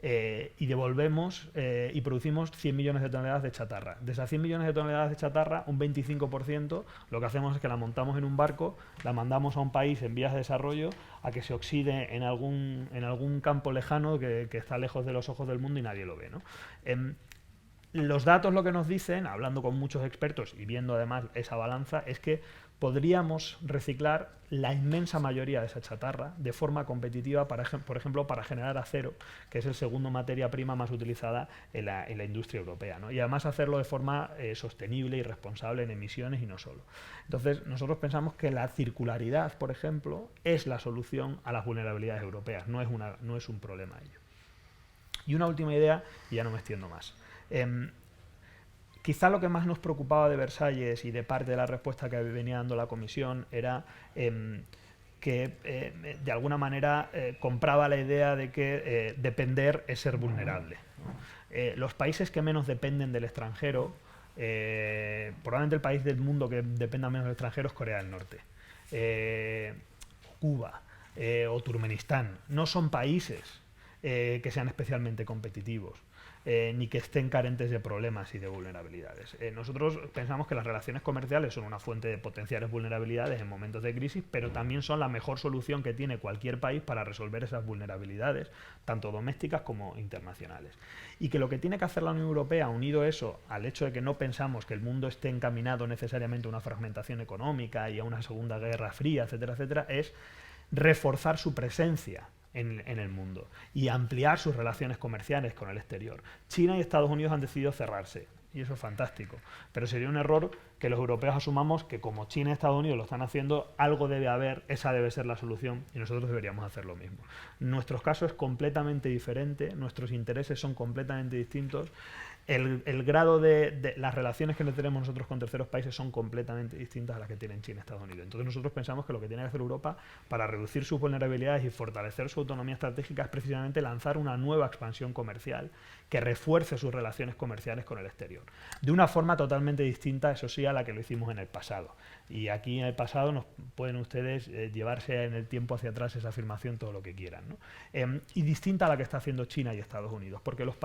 y devolvemos y producimos 100 millones de toneladas de chatarra. De esas 100 millones de toneladas de chatarra, un 25% lo que hacemos es que la montamos en un barco, la mandamos a un país en vías de desarrollo a que se oxide en algún campo lejano que está lejos de los ojos del mundo y nadie lo ve, ¿no? Los datos lo que nos dicen, hablando con muchos expertos y viendo además esa balanza, es que podríamos reciclar la inmensa mayoría de esa chatarra de forma competitiva, por ejemplo, para generar acero, que es el segundo materia prima más utilizada en la industria europea, ¿no? Y además hacerlo de forma sostenible y responsable en emisiones y no solo. Entonces, nosotros pensamos que la circularidad, por ejemplo, es la solución a las vulnerabilidades europeas, no es un problema ello. Y una última idea, y ya no me extiendo más. Quizá lo que más nos preocupaba de Versalles y de parte de la respuesta que venía dando la Comisión era que de alguna manera compraba la idea de que depender es ser vulnerable, ¿no? Los países que menos dependen del extranjero, probablemente el país del mundo que dependa menos del extranjero es Corea del Norte, Cuba o Turkmenistán. No son países que sean especialmente competitivos. Ni que estén carentes de problemas y de vulnerabilidades. Nosotros pensamos que las relaciones comerciales son una fuente de potenciales vulnerabilidades en momentos de crisis, pero también son la mejor solución que tiene cualquier país para resolver esas vulnerabilidades, tanto domésticas como internacionales. Y que lo que tiene que hacer la Unión Europea, unido eso al hecho de que no pensamos que el mundo esté encaminado necesariamente a una fragmentación económica y a una segunda guerra fría, etcétera, etcétera, es reforzar su presencia en el mundo y ampliar sus relaciones comerciales con el exterior. China y Estados Unidos han decidido cerrarse y eso es fantástico, pero sería un error que los europeos asumamos que como China y Estados Unidos lo están haciendo, algo debe haber, esa debe ser la solución y nosotros deberíamos hacer lo mismo. Nuestro caso es completamente diferente, nuestros intereses son completamente distintos. El grado de las relaciones que tenemos nosotros con terceros países son completamente distintas a las que tienen China y Estados Unidos. Entonces nosotros pensamos que lo que tiene que hacer Europa para reducir sus vulnerabilidades y fortalecer su autonomía estratégica es precisamente lanzar una nueva expansión comercial que refuerce sus relaciones comerciales con el exterior. De una forma totalmente distinta, eso sí, a la que lo hicimos en el pasado. Y aquí en el pasado nos pueden ustedes llevarse en el tiempo hacia atrás esa afirmación todo lo que quieran, ¿no? Y distinta a la que está haciendo China y Estados Unidos, porque los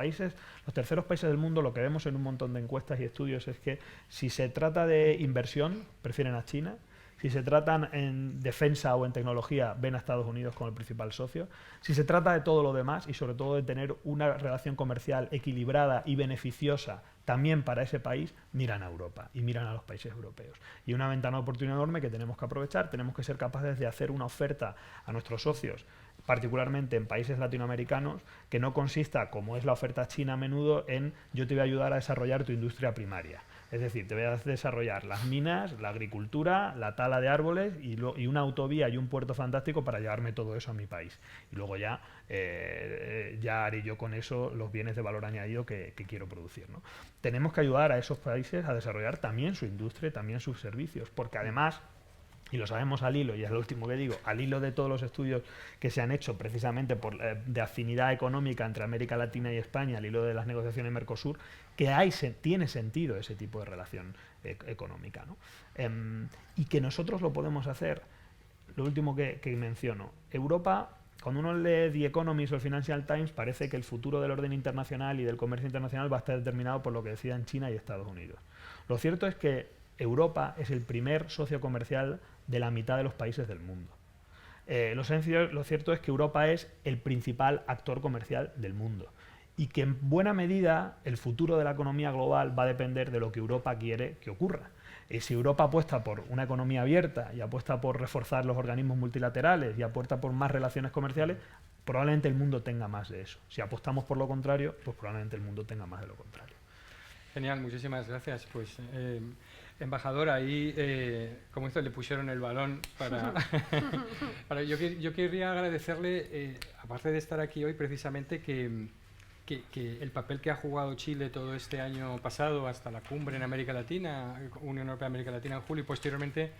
terceros países del mundo, lo que vemos en un montón de encuestas y estudios es que si se trata de inversión, prefieren a China. Si se tratan en defensa o en tecnología, ven a Estados Unidos como el principal socio. Si se trata de todo lo demás y sobre todo de tener una relación comercial equilibrada y beneficiosa también para ese país, miran a Europa y miran a los países europeos. Y una ventana de oportunidad enorme que tenemos que aprovechar, tenemos que ser capaces de hacer una oferta a nuestros socios, particularmente en países latinoamericanos, que no consista, como es la oferta china a menudo, en yo te voy a ayudar a desarrollar tu industria primaria. Es decir, te voy a desarrollar las minas, la agricultura, la tala de árboles y una autovía y un puerto fantástico para llevarme todo eso a mi país. Y luego ya haré yo con eso los bienes de valor añadido que quiero producir, ¿no? Tenemos que ayudar a esos países a desarrollar también su industria, también sus servicios, porque además, y lo sabemos al hilo, y es lo último que digo, al hilo de todos los estudios que se han hecho precisamente de afinidad económica entre América Latina y España, al hilo de las negociaciones Mercosur, que tiene sentido ese tipo de relación económica, ¿no? Y que nosotros lo podemos hacer. Lo último que menciono, Europa, cuando uno lee The Economist o el Financial Times, parece que el futuro del orden internacional y del comercio internacional va a estar determinado por lo que decidan China y Estados Unidos. Lo cierto es que Europa es el primer socio comercial de la mitad de los países del mundo. Lo cierto es que Europa es el principal actor comercial del mundo y que en buena medida el futuro de la economía global va a depender de lo que Europa quiere que ocurra. Si Europa apuesta por una economía abierta y apuesta por reforzar los organismos multilaterales y apuesta por más relaciones comerciales, probablemente el mundo tenga más de eso. Si apostamos por lo contrario, pues probablemente el mundo tenga más de lo contrario. Genial, muchísimas gracias. Pues, embajador, ahí, como esto le pusieron el balón para yo querría agradecerle, aparte de estar aquí hoy, precisamente que el papel que ha jugado Chile todo este año pasado hasta la cumbre en América Latina, Unión Europea-América Latina en julio y posteriormente,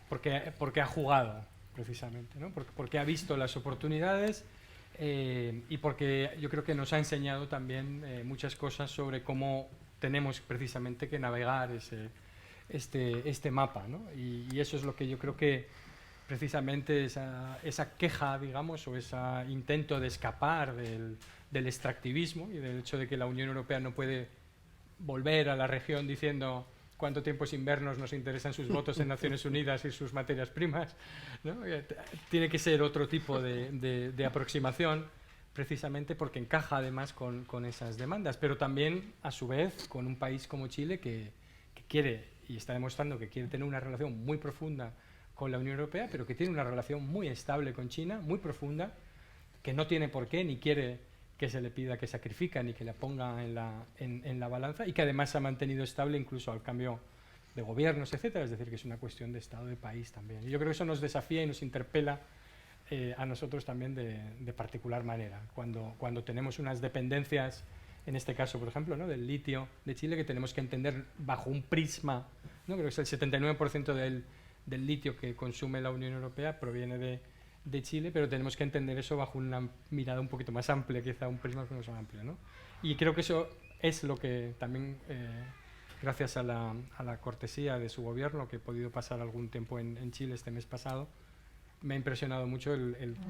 porque ha jugado precisamente, ¿no? Porque ha visto las oportunidades y porque yo creo que nos ha enseñado también muchas cosas sobre cómo tenemos precisamente que navegar este mapa, ¿no? Y eso es lo que yo creo que precisamente esa queja, digamos, o ese intento de escapar del extractivismo y del hecho de que la Unión Europea no puede volver a la región diciendo cuánto tiempo sin vernos nos interesan sus votos en Naciones Unidas y sus materias primas, ¿no? Tiene que ser otro tipo de aproximación, precisamente porque encaja además con esas demandas, pero también a su vez con un país como Chile que quiere, y está demostrando que quiere tener una relación muy profunda con la Unión Europea, pero que tiene una relación muy estable con China, muy profunda, que no tiene por qué ni quiere que se le pida que sacrifique ni que la ponga en la balanza, y que además se ha mantenido estable incluso al cambio de gobiernos, etcétera. Es decir, que es una cuestión de Estado de país también. Y yo creo que eso nos desafía y nos interpela a nosotros también de particular manera. Cuando tenemos unas dependencias, en este caso, por ejemplo, ¿no?, del litio de Chile, que tenemos que entender bajo un prisma, ¿no?, creo que es el 79% del litio que consume la Unión Europea proviene de Chile, pero tenemos que entender eso bajo una mirada un poquito más amplia, quizá un prisma más amplio, ¿no? Y creo que eso es lo que también, gracias a la cortesía de su gobierno, que he podido pasar algún tiempo en Chile este mes pasado, me ha impresionado mucho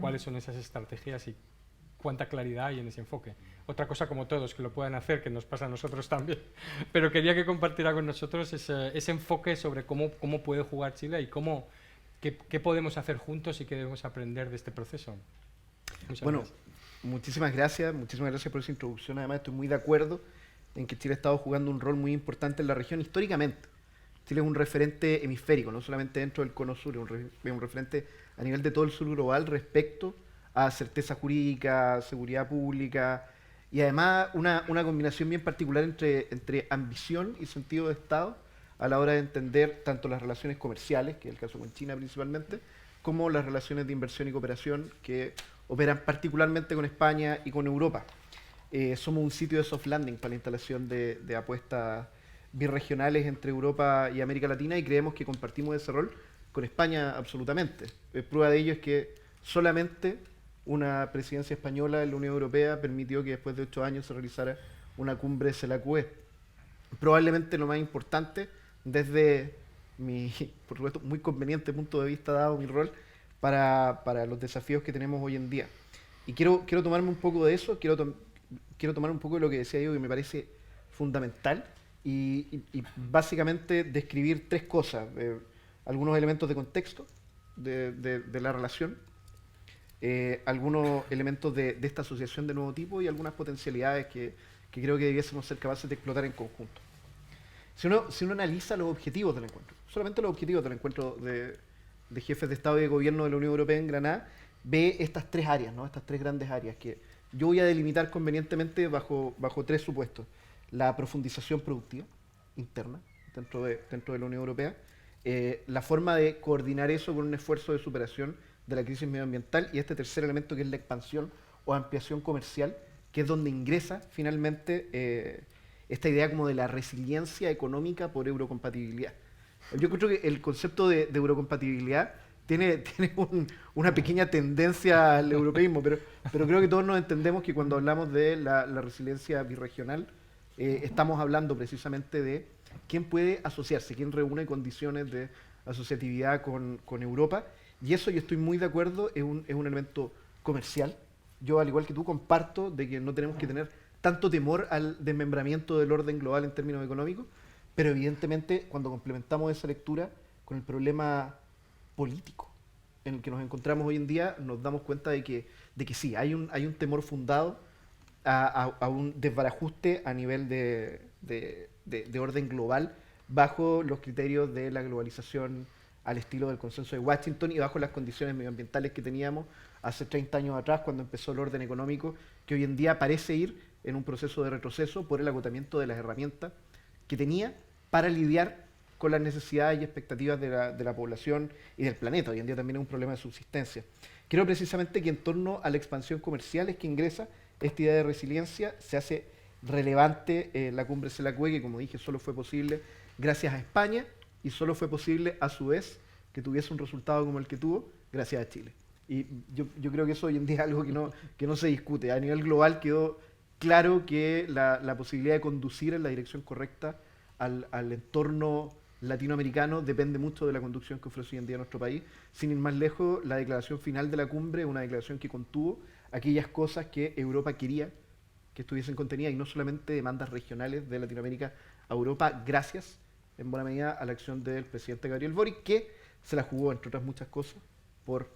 cuáles son esas estrategias y cuánta claridad hay en ese enfoque. Otra cosa, como todos, que lo puedan hacer, que nos pasa a nosotros también, pero quería que compartiera con nosotros ese enfoque sobre cómo puede jugar Chile y qué podemos hacer juntos y qué debemos aprender de este proceso. Muchas gracias. Muchísimas gracias por esa introducción. Además, estoy muy de acuerdo en que Chile ha estado jugando un rol muy importante en la región históricamente. Chile es un referente hemisférico, no solamente dentro del cono sur, es un referente a nivel de todo el sur global respecto a certeza jurídica, seguridad pública y además una combinación bien particular entre ambición y sentido de Estado a la hora de entender tanto las relaciones comerciales, que es el caso con China principalmente, como las relaciones de inversión y cooperación que operan particularmente con España y con Europa. Somos un sitio de soft landing para la instalación de apuestas birregionales entre Europa y América Latina y creemos que compartimos ese rol con España absolutamente. Prueba de ello es que solamente una presidencia española en la Unión Europea permitió que después de 8 años se realizara una cumbre CELAC-UE. Probablemente lo más importante desde mi, por supuesto, muy conveniente punto de vista dado mi rol para los desafíos que tenemos hoy en día. Y quiero tomarme un poco de eso, quiero tomar un poco de lo que decía Diego, que me parece fundamental, y básicamente describir 3 cosas, algunos elementos de contexto de la relación, algunos elementos de esta asociación de nuevo tipo y algunas potencialidades que creo que debiésemos ser capaces de explotar en conjunto. Si uno analiza los objetivos del encuentro, solamente los objetivos del encuentro de jefes de Estado y de Gobierno de la Unión Europea en Granada, ve estas 3 áreas, ¿no?, estas 3 grandes áreas que yo voy a delimitar convenientemente bajo 3 supuestos. La profundización productiva interna dentro de la Unión Europea, la forma de coordinar eso con un esfuerzo de superación de la crisis medioambiental y este tercer elemento que es la expansión o ampliación comercial, que es donde ingresa finalmente esta idea como de la resiliencia económica por eurocompatibilidad. Yo creo que el concepto de eurocompatibilidad tiene una pequeña tendencia al europeísmo, pero creo que todos nos entendemos que cuando hablamos de la resiliencia birregional, estamos hablando precisamente de quién puede asociarse, quién reúne condiciones de asociatividad con Europa, y eso yo estoy muy de acuerdo, es un elemento comercial. Yo, al igual que tú, comparto de que no tenemos que tener tanto temor al desmembramiento del orden global en términos económicos, pero evidentemente cuando complementamos esa lectura con el problema político en el que nos encontramos hoy en día, nos damos cuenta de que sí, hay un temor fundado a un desbarajuste a nivel de orden global bajo los criterios de la globalización al estilo del consenso de Washington y bajo las condiciones medioambientales que teníamos hace 30 años atrás cuando empezó el orden económico, que hoy en día parece ir en un proceso de retroceso por el agotamiento de las herramientas que tenía para lidiar con las necesidades y expectativas de la población y del planeta. Hoy en día también es un problema de subsistencia. Creo precisamente que en torno a la expansión comercial es que ingresa esta idea de resiliencia, se hace relevante la cumbre CELAC-UE, que como dije solo fue posible gracias a España y solo fue posible a su vez que tuviese un resultado como el que tuvo gracias a Chile. Y yo creo que eso hoy en día es algo que no se discute. A nivel global quedó claro que la posibilidad de conducir en la dirección correcta al entorno latinoamericano depende mucho de la conducción que ofrece hoy en día nuestro país. Sin ir más lejos, la declaración final de la cumbre es una declaración que contuvo aquellas cosas que Europa quería que estuviesen contenidas y no solamente demandas regionales de Latinoamérica a Europa, gracias en buena medida a la acción del presidente Gabriel Boric, que se la jugó, entre otras muchas cosas, por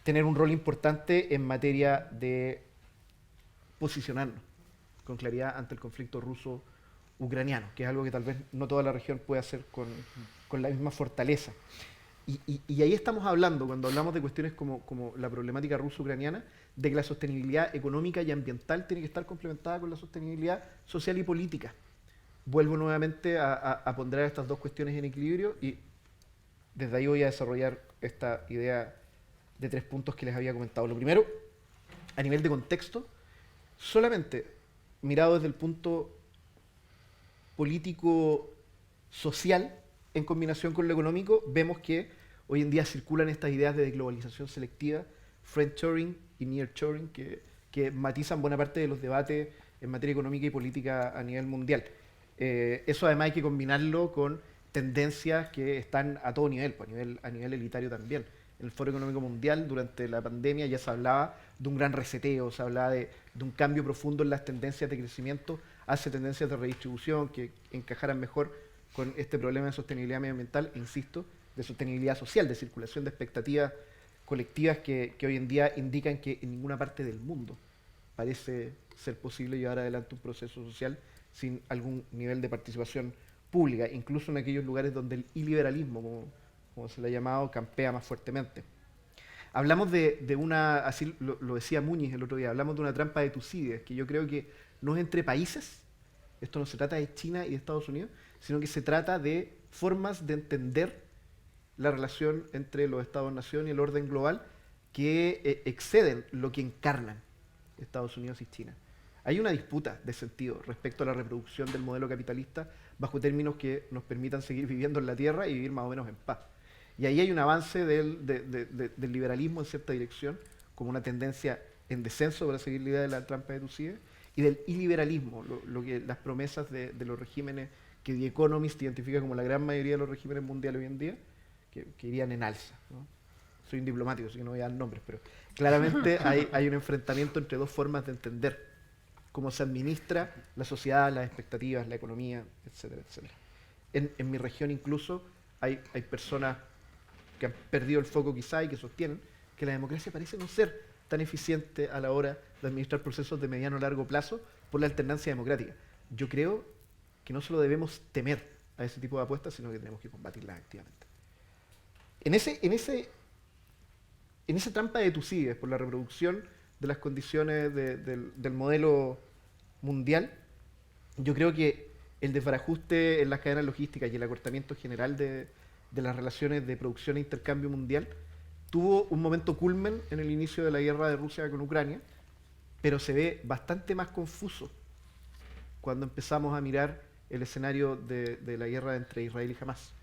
tener un rol importante en materia de posicionarnos con claridad ante el conflicto ucraniano, que es algo que tal vez no toda la región puede hacer con la misma fortaleza. Y ahí estamos hablando, cuando hablamos de cuestiones como la problemática ruso-ucraniana, de que la sostenibilidad económica y ambiental tiene que estar complementada con la sostenibilidad social y política. Vuelvo nuevamente a ponderar estas dos cuestiones en equilibrio y desde ahí voy a desarrollar esta idea de 3 puntos que les había comentado. Lo primero, a nivel de contexto, solamente mirado desde el punto político-social, en combinación con lo económico, vemos que hoy en día circulan estas ideas de globalización selectiva, friendshoring y nearshoring, que matizan buena parte de los debates en materia económica y política a nivel mundial. Eso además hay que combinarlo con tendencias que están a todo nivel, pues a nivel elitario también. En el Foro Económico Mundial, durante la pandemia, ya se hablaba de un gran reseteo, se hablaba de un cambio profundo en las tendencias de crecimiento hacia tendencias de redistribución que encajaran mejor con este problema de sostenibilidad medioambiental, insisto, de sostenibilidad social, de circulación de expectativas colectivas que hoy en día indican que en ninguna parte del mundo parece ser posible llevar adelante un proceso social sin algún nivel de participación pública, incluso en aquellos lugares donde el iliberalismo, como se le ha llamado, campea más fuertemente. Hablamos de una, así lo decía Muñiz el otro día, hablamos de una trampa de Tucídides, que yo creo que no es entre países, esto no se trata de China y de Estados Unidos, sino que se trata de formas de entender la relación entre los Estados-nación y el orden global que exceden lo que encarnan Estados Unidos y China. Hay una disputa de sentido respecto a la reproducción del modelo capitalista bajo términos que nos permitan seguir viviendo en la Tierra y vivir más o menos en paz. Y ahí hay un avance del liberalismo en cierta dirección, como una tendencia en descenso, para seguir la idea de la trampa de Tucídides, y del iliberalismo, lo que las promesas de los regímenes que The Economist identifica como la gran mayoría de los regímenes mundiales hoy en día, que irían en alza, ¿no? Soy un diplomático, así que no voy a dar nombres, pero claramente hay un enfrentamiento entre dos formas de entender cómo se administra la sociedad, las expectativas, la economía, etcétera, etcétera. En mi región incluso hay personas que han perdido el foco quizá y que sostienen que la democracia parece no ser tan eficiente a la hora de administrar procesos de mediano o largo plazo por la alternancia democrática. Yo creo que no solo debemos temer a ese tipo de apuestas, sino que tenemos que combatirlas activamente. En esa trampa de Tucídides por la reproducción de las condiciones del modelo mundial, yo creo que el desbarajuste en las cadenas logísticas y el acortamiento general de las relaciones de producción e intercambio mundial tuvo un momento culmen en el inicio de la guerra de Rusia con Ucrania, pero se ve bastante más confuso cuando empezamos a mirar el escenario de la guerra entre Israel y Hamás,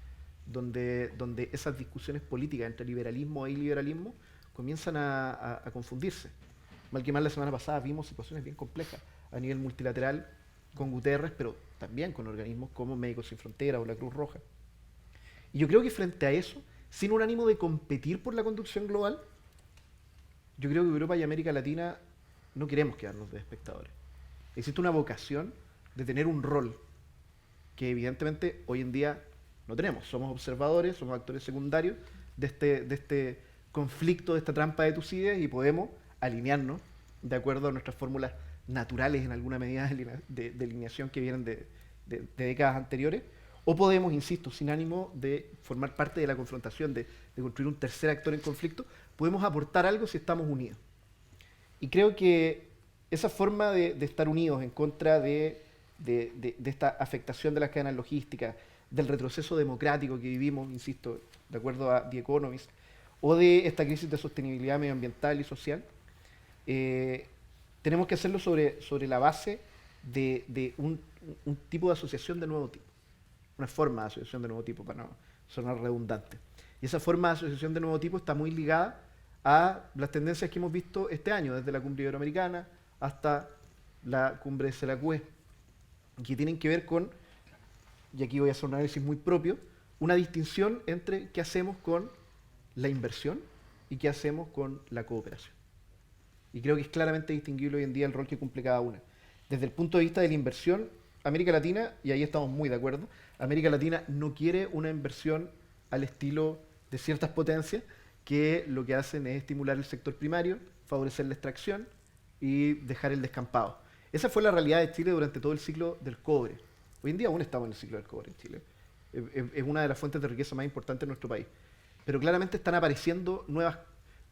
donde esas discusiones políticas entre liberalismo e iliberalismo comienzan a confundirse. Mal que mal, la semana pasada vimos situaciones bien complejas a nivel multilateral con Guterres, pero también con organismos como Médicos Sin Fronteras o la Cruz Roja. Y yo creo que frente a eso, sin un ánimo de competir por la conducción global, yo creo que Europa y América Latina no queremos quedarnos de espectadores. Existe una vocación de tener un rol que evidentemente hoy en día no tenemos. Somos observadores, somos actores secundarios de este conflicto, de esta trampa de Tucídides, y podemos alinearnos de acuerdo a nuestras fórmulas naturales en alguna medida de alineación que vienen de décadas anteriores, o podemos, insisto, sin ánimo de formar parte de la confrontación, de construir un tercer actor en conflicto, podemos aportar algo si estamos unidos. Y creo que esa forma de estar unidos en contra de esta afectación de las cadenas logísticas, del retroceso democrático que vivimos, insisto, de acuerdo a The Economist, o de esta crisis de sostenibilidad medioambiental y social, tenemos que hacerlo sobre la base de un tipo de asociación de nuevo tipo, una forma de asociación de nuevo tipo, para no sonar redundante. Y esa forma de asociación de nuevo tipo está muy ligada a las tendencias que hemos visto este año, desde la cumbre iberoamericana hasta la cumbre de Selacue, que tienen que ver con, y aquí voy a hacer un análisis muy propio, una distinción entre qué hacemos con la inversión y qué hacemos con la cooperación. Y creo que es claramente distinguible hoy en día el rol que cumple cada una. Desde el punto de vista de la inversión, América Latina, y ahí estamos muy de acuerdo, América Latina no quiere una inversión al estilo de ciertas potencias que lo que hacen es estimular el sector primario, favorecer la extracción y dejar el descampado. Esa fue la realidad de Chile durante todo el ciclo del cobre. Hoy en día aún estamos en el ciclo del cobre en Chile. Es una de las fuentes de riqueza más importantes en nuestro país. Pero claramente están apareciendo nuevas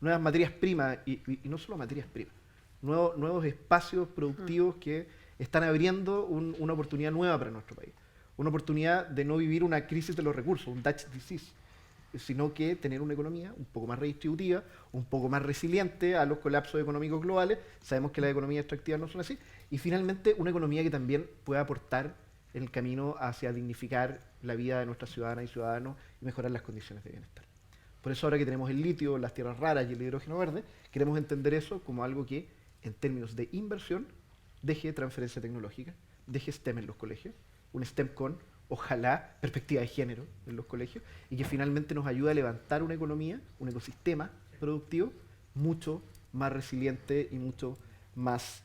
materias primas, y no solo materias primas, nuevos espacios productivos que están abriendo una oportunidad nueva para nuestro país. Una oportunidad de no vivir una crisis de los recursos, un Dutch disease, sino que tener una economía un poco más redistributiva, un poco más resiliente a los colapsos económicos globales. Sabemos que las economías extractivas no son así. Y finalmente, una economía que también pueda aportar en el camino hacia dignificar la vida de nuestras ciudadanas y ciudadanos y mejorar las condiciones de bienestar. Por eso ahora que tenemos el litio, las tierras raras y el hidrógeno verde, queremos entender eso como algo que, en términos de inversión, deje transferencia tecnológica, deje STEM en los colegios, un STEM con, ojalá, perspectiva de género en los colegios, y que finalmente nos ayude a levantar una economía, un ecosistema productivo mucho más resiliente y mucho más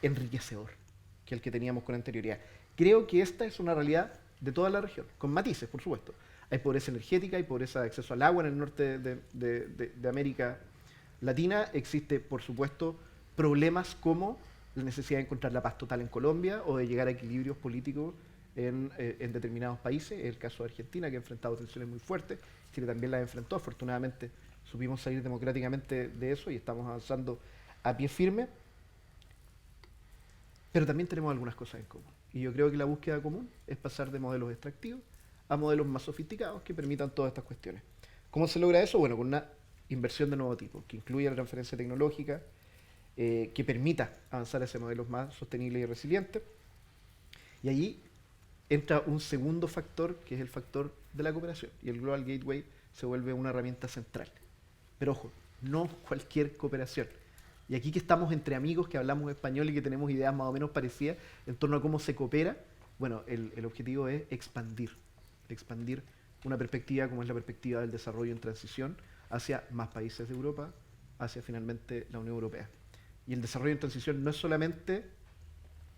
enriquecedor que el que teníamos con anterioridad. Creo que esta es una realidad de toda la región, con matices, por supuesto. Hay pobreza energética, hay pobreza de acceso al agua en el norte de América Latina. Existe, por supuesto, problemas como la necesidad de encontrar la paz total en Colombia o de llegar a equilibrios políticos en determinados países. Es el caso de Argentina, que ha enfrentado tensiones muy fuertes. Chile también las enfrentó. Afortunadamente supimos salir democráticamente de eso y estamos avanzando a pie firme. Pero también tenemos algunas cosas en común. Y yo creo que la búsqueda común es pasar de modelos extractivos a modelos más sofisticados que permitan todas estas cuestiones. ¿Cómo se logra eso? Bueno, con una inversión de nuevo tipo, que incluya la transferencia tecnológica, que permita avanzar hacia modelos más sostenibles y resilientes. Y allí entra un segundo factor, que es el factor de la cooperación. Y el Global Gateway se vuelve una herramienta central. Pero ojo, no cualquier cooperación. Y aquí que estamos entre amigos que hablamos español y que tenemos ideas más o menos parecidas en torno a cómo se coopera, bueno, el objetivo es expandir una perspectiva como es la perspectiva del desarrollo en transición hacia más países de Europa, hacia finalmente la Unión Europea. Y el desarrollo en transición no es solamente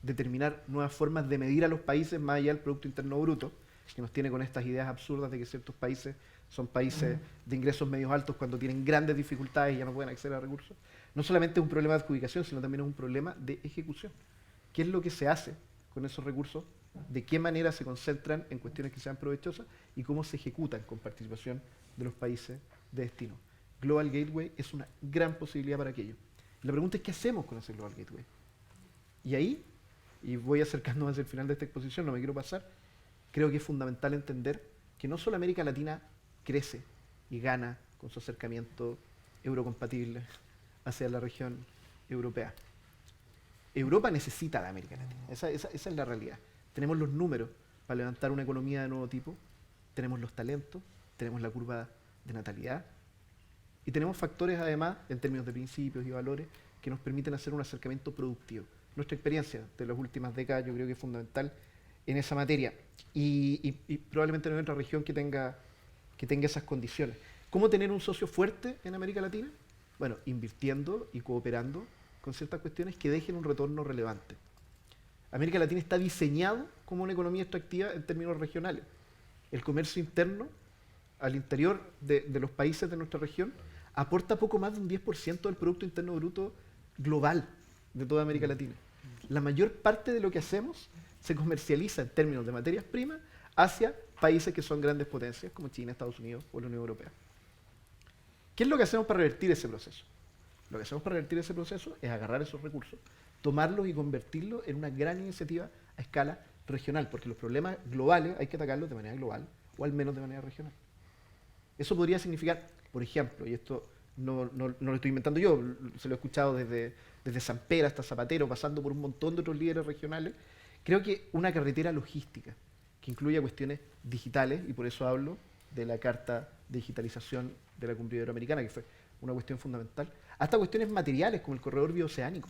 determinar nuevas formas de medir a los países más allá del Producto Interno Bruto, que nos tiene con estas ideas absurdas de que ciertos países son países de ingresos medios altos cuando tienen grandes dificultades y ya no pueden acceder a recursos. No solamente es un problema de adjudicación, sino también es un problema de ejecución. ¿Qué es lo que se hace con esos recursos? ¿De qué manera se concentran en cuestiones que sean provechosas? ¿Y cómo se ejecutan con participación de los países de destino? Global Gateway es una gran posibilidad para aquello. La pregunta es, ¿qué hacemos con ese Global Gateway? Y ahí, y voy acercándome hacia el final de esta exposición, no me quiero pasar, creo que es fundamental entender que no solo América Latina crece y gana con su acercamiento eurocompatible hacia la región europea. Europa necesita de América Latina, esa es la realidad. Tenemos los números para levantar una economía de nuevo tipo, tenemos los talentos, tenemos la curva de natalidad y tenemos factores además en términos de principios y valores que nos permiten hacer un acercamiento productivo. Nuestra experiencia de las últimas décadas yo creo que es fundamental en esa materia y probablemente no hay otra región que tenga esas condiciones. ¿Cómo tener un socio fuerte en América Latina? Bueno, invirtiendo y cooperando con ciertas cuestiones que dejen un retorno relevante. América Latina está diseñado como una economía extractiva en términos regionales. El comercio interno al interior de los países de nuestra región aporta poco más de un 10% del Producto Interno Bruto global de toda América Latina. La mayor parte de lo que hacemos se comercializa en términos de materias primas hacia países que son grandes potencias como China, Estados Unidos o la Unión Europea. ¿Qué es lo que hacemos para revertir ese proceso? Lo que hacemos para revertir ese proceso es agarrar esos recursos, tomarlos y convertirlos en una gran iniciativa a escala regional, porque los problemas globales hay que atacarlos de manera global o al menos de manera regional. Eso podría significar, por ejemplo, y esto no lo estoy inventando yo, se lo he escuchado desde Sampera hasta Zapatero, pasando por un montón de otros líderes regionales, creo que una carretera logística que incluya cuestiones digitales, y por eso hablo de la Carta de Digitalización de la Cumbre Iberoamericana, que fue una cuestión fundamental, hasta cuestiones materiales como el corredor bioceánico,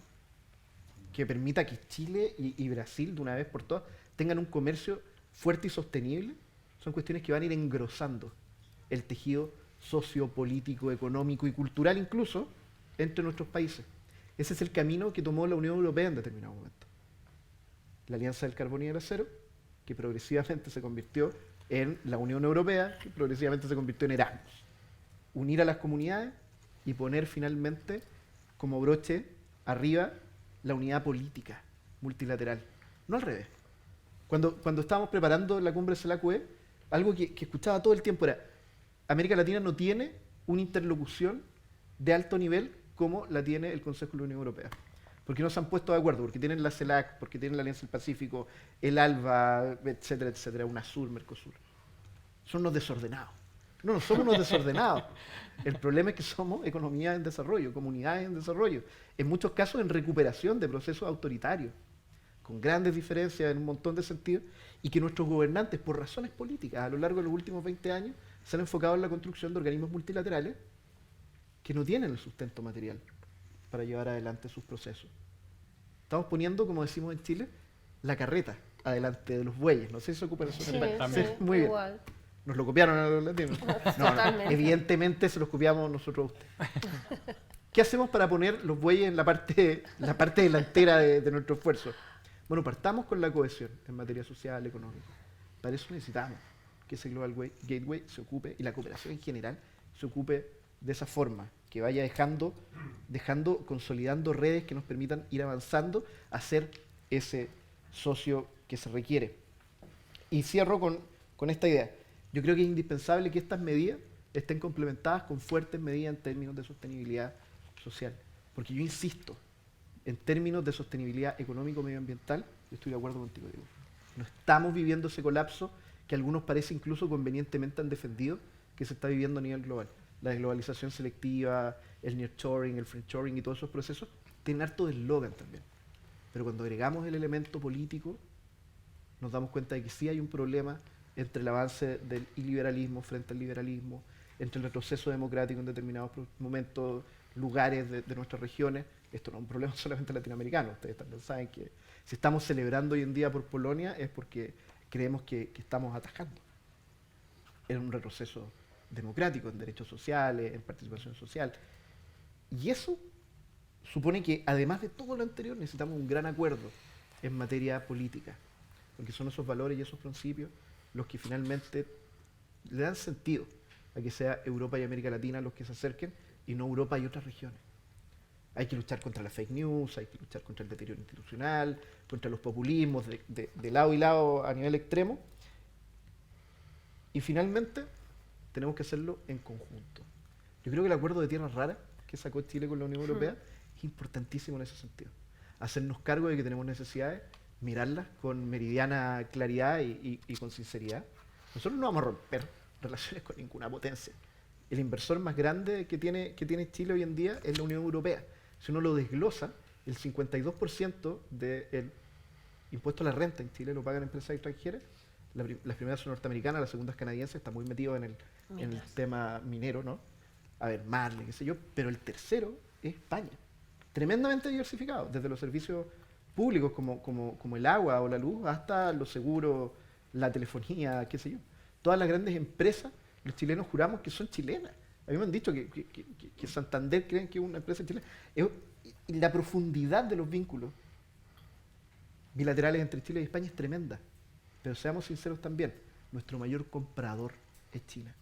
que permita que Chile y Brasil, de una vez por todas, tengan un comercio fuerte y sostenible. Son cuestiones que van a ir engrosando el tejido sociopolítico, económico y cultural incluso entre nuestros países. Ese es el camino que tomó la Unión Europea en determinado momento. La Alianza del Carbón y del Acero, que progresivamente se convirtió en la Unión Europea, que progresivamente se convirtió en Erasmus. Unir a las comunidades y poner finalmente como broche arriba la unidad política multilateral. No al revés. Cuando estábamos preparando la cumbre CELAC-UE, algo que escuchaba todo el tiempo era: América Latina no tiene una interlocución de alto nivel como la tiene el Consejo de la Unión Europea. Porque no se han puesto de acuerdo, porque tienen la CELAC, porque tienen la Alianza del Pacífico, el ALBA, etcétera, etcétera, UNASUR, Mercosur. Son unos desordenados. No somos unos desordenados. El problema es que somos economías en desarrollo, comunidades en desarrollo. En muchos casos en recuperación de procesos autoritarios, con grandes diferencias en un montón de sentidos, y que nuestros gobernantes, por razones políticas, a lo largo de los últimos 20 años, se han enfocado en la construcción de organismos multilaterales que no tienen el sustento material para llevar adelante sus procesos. Estamos poniendo, como decimos en Chile, la carreta adelante de los bueyes. No sé si se ocupan de eso. Sí, Sí, muy bien. igual. Nos lo copiaron a los latinos. No, Totalmente. evidentemente se los copiamos nosotros a ustedes. ¿Qué hacemos para poner los bueyes en la parte delantera de nuestro esfuerzo? Bueno, partamos con la cohesión en materia social, económica. Para eso necesitamos que ese Global Gateway se ocupe, y la cooperación en general, se ocupe de esa forma, que vaya dejando, consolidando redes que nos permitan ir avanzando a ser ese socio que se requiere. Y cierro con esta idea. Yo creo que es indispensable que estas medidas estén complementadas con fuertes medidas en términos de sostenibilidad social. Porque yo insisto, en términos de sostenibilidad económico-medioambiental, yo estoy de acuerdo contigo, Diego. No estamos viviendo ese colapso que algunos parece incluso convenientemente han defendido que se está viviendo a nivel global. La desglobalización selectiva, el nearshoring, el friendshoring y todos esos procesos tienen harto de eslogan también. Pero cuando agregamos el elemento político, nos damos cuenta de que sí hay un problema entre el avance del iliberalismo frente al liberalismo, entre el retroceso democrático en determinados momentos, lugares de nuestras regiones. Esto no es un problema solamente latinoamericano. Ustedes también saben que si estamos celebrando hoy en día por Polonia es porque creemos que estamos atajando en un retroceso democrático, en derechos sociales, en participación social. Y eso supone que, además de todo lo anterior, necesitamos un gran acuerdo en materia política, porque son esos valores y esos principios los que finalmente le dan sentido a que sea Europa y América Latina los que se acerquen y no Europa y otras regiones. Hay que luchar contra las fake news, hay que luchar contra el deterioro institucional, contra los populismos de lado y lado a nivel extremo. Y finalmente, tenemos que hacerlo en conjunto. Yo creo que el acuerdo de tierras raras que sacó Chile con la Unión Europea es importantísimo en ese sentido. Hacernos cargo de que tenemos necesidades, mirarlas con meridiana claridad y con sinceridad. Nosotros no vamos a romper relaciones con ninguna potencia. El inversor más grande que tiene Chile hoy en día es la Unión Europea. Si uno lo desglosa, el 52% del impuesto a la renta en Chile lo pagan empresas extranjeras. Las primeras son norteamericanas, las segundas canadienses, está muy metido en el tema minero, ¿no? A ver, Marley, qué sé yo, pero el tercero es España. Tremendamente diversificado, desde los servicios públicos como el agua o la luz, hasta los seguros, la telefonía, qué sé yo. Todas las grandes empresas, los chilenos juramos que son chilenas. A mí me han dicho que Santander creen que es una empresa chilena. Y la profundidad de los vínculos bilaterales entre Chile y España es tremenda. Pero seamos sinceros también, nuestro mayor comprador es China.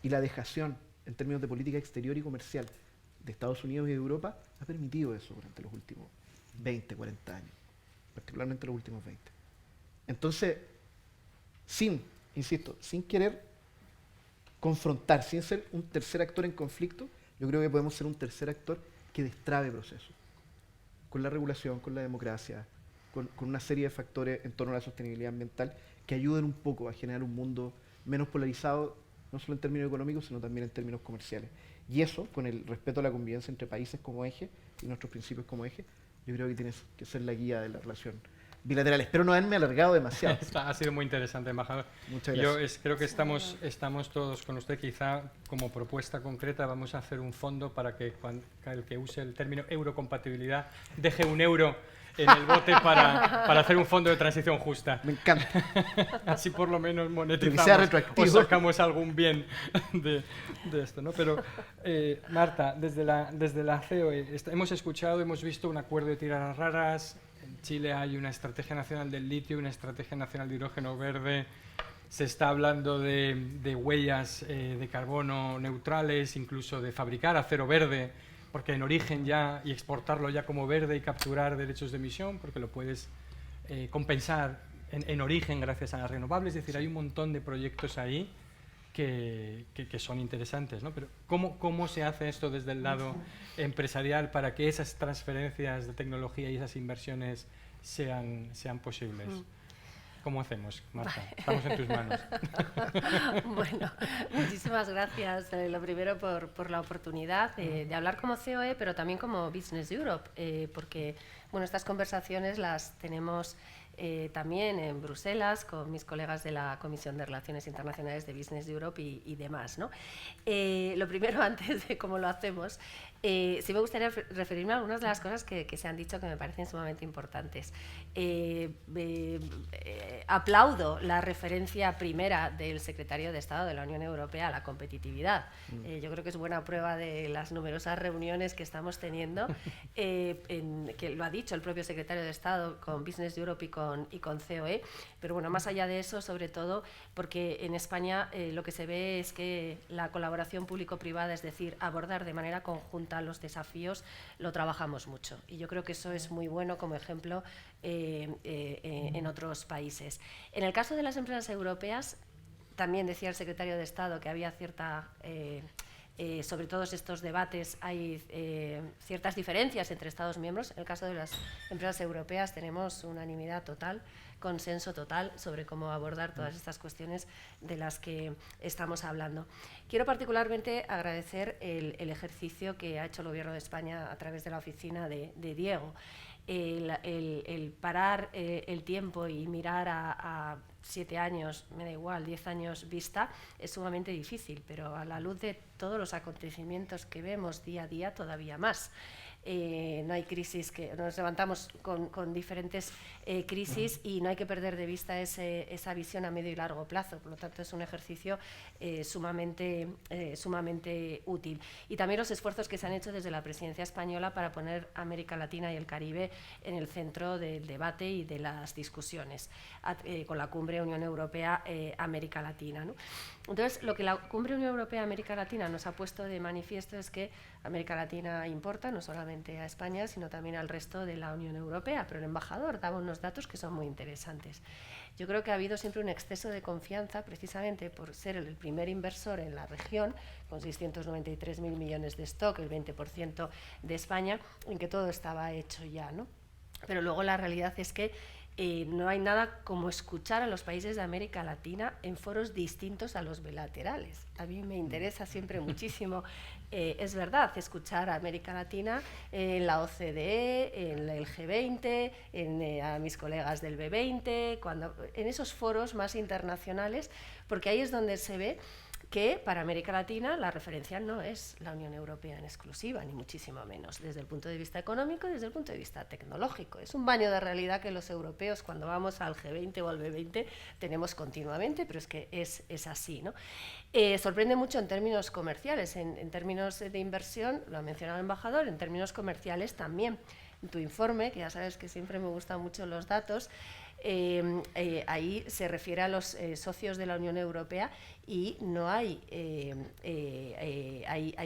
Y la dejación en términos de política exterior y comercial de Estados Unidos y de Europa ha permitido eso durante los últimos 20, 40 años, particularmente los últimos 20. Entonces, sin querer confrontar, sin ser un tercer actor en conflicto, yo creo que podemos ser un tercer actor que destrabe procesos, con la regulación, con la democracia, con una serie de factores en torno a la sostenibilidad ambiental que ayuden un poco a generar un mundo menos polarizado, no solo en términos económicos, sino también en términos comerciales. Y eso, con el respeto a la convivencia entre países como eje y nuestros principios como eje, yo creo que tiene que ser la guía de la relación bilateral. Espero no haberme alargado demasiado. Ha sido muy interesante, embajador. Muchas gracias. Yo creo que estamos todos con usted. Quizá como propuesta concreta vamos a hacer un fondo para que el que use el término eurocompatibilidad deje un euro en el bote para hacer un fondo de transición justa. Me encanta. Así por lo menos Pero que monetizamos sea o retroactivo. sacamos algún bien de esto, ¿no? Pero, Marta, desde la COE hemos escuchado, hemos visto un acuerdo de tierras raras. En Chile hay una estrategia nacional del litio, una estrategia nacional de hidrógeno verde. Se está hablando de huellas de carbono neutrales, incluso de fabricar acero verde, porque en origen ya, y exportarlo ya como verde y capturar derechos de emisión, porque lo puedes compensar en origen gracias a las renovables. Es decir, hay un montón de proyectos ahí que son interesantes, ¿no? Pero ¿cómo se hace esto desde el lado empresarial para que esas transferencias de tecnología y esas inversiones sean posibles? ¿Cómo hacemos, Marta? Estamos en tus manos. Bueno, muchísimas gracias, lo primero por la oportunidad de hablar como COE, pero también como Business Europe, porque bueno, estas conversaciones las tenemos también en Bruselas con mis colegas de la Comisión de Relaciones Internacionales de Business Europe y demás, ¿no? Lo primero, antes de cómo lo hacemos, sí me gustaría referirme a algunas de las cosas que se han dicho que me parecen sumamente importantes. Aplaudo la referencia primera del secretario de Estado de la Unión Europea a la competitividad. Yo creo que es buena prueba de las numerosas reuniones que estamos teniendo, que lo ha dicho el propio secretario de Estado con Business Europe y con COE, pero bueno, más allá de eso, sobre todo porque en España lo que se ve es que la colaboración público-privada, es decir, abordar de manera conjunta los desafíos, lo trabajamos mucho, y yo creo que eso es muy bueno como ejemplo en otros países. En el caso de las empresas europeas, también decía el secretario de Estado que había cierta sobre todos estos debates hay ciertas diferencias entre Estados miembros. En el caso de las empresas europeas tenemos unanimidad total, consenso total sobre cómo abordar todas estas cuestiones de las que estamos hablando. Quiero particularmente agradecer el ejercicio que ha hecho el Gobierno de España a través de la oficina de Diego. El parar el tiempo y mirar a 7 años, me da igual, 10 años vista, es sumamente difícil, pero a la luz de todos los acontecimientos que vemos día a día, todavía más. No hay crisis, que nos levantamos con diferentes crisis y no hay que perder de vista esa visión a medio y largo plazo. Por lo tanto, es un ejercicio sumamente útil. Y también los esfuerzos que se han hecho desde la presidencia española para poner América Latina y el Caribe en el centro del debate y de las discusiones, con la cumbre Unión Europea-América Latina, ¿no? Entonces, lo que la cumbre Unión Europea-América Latina nos ha puesto de manifiesto es que América Latina importa no solamente a España, sino también al resto de la Unión Europea, pero el embajador daba unos datos que son muy interesantes. Yo creo que ha habido siempre un exceso de confianza, precisamente por ser el primer inversor en la región, con 693.000 millones de stock, el 20% de España, en que todo estaba hecho ya, ¿no? Pero luego la realidad es que no hay nada como escuchar a los países de América Latina en foros distintos a los bilaterales. A mí me interesa siempre muchísimo, es verdad, escuchar a América Latina en la OCDE, en el G20, a mis colegas del B20, en esos foros más internacionales, porque ahí es donde se ve que para América Latina la referencia no es la Unión Europea en exclusiva, ni muchísimo menos, desde el punto de vista económico y desde el punto de vista tecnológico. Es un baño de realidad que los europeos, cuando vamos al G20 o al B20, tenemos continuamente, pero es que es así, ¿no? Sorprende mucho en términos comerciales, en términos de inversión, lo ha mencionado el embajador, en términos comerciales también. En tu informe, que ya sabes que siempre me gustan mucho los datos, ahí se refiere a los socios de la Unión Europea y no hay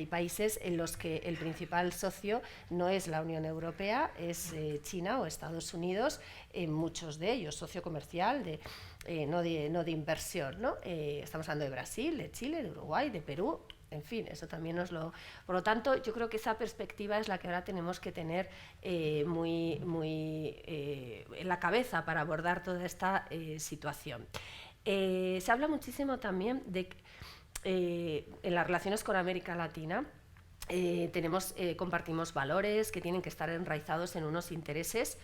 países en los que el principal socio no es la Unión Europea, es China o Estados Unidos, en muchos de ellos, socio comercial, no de inversión, ¿no? Estamos hablando de Brasil, de Chile, de Uruguay, de Perú. En fin, eso también nos lo... Por lo tanto, yo creo que esa perspectiva es la que ahora tenemos que tener muy en la cabeza para abordar toda esta situación. Se habla muchísimo también de en las relaciones con América Latina, compartimos valores que tienen que estar enraizados en unos intereses.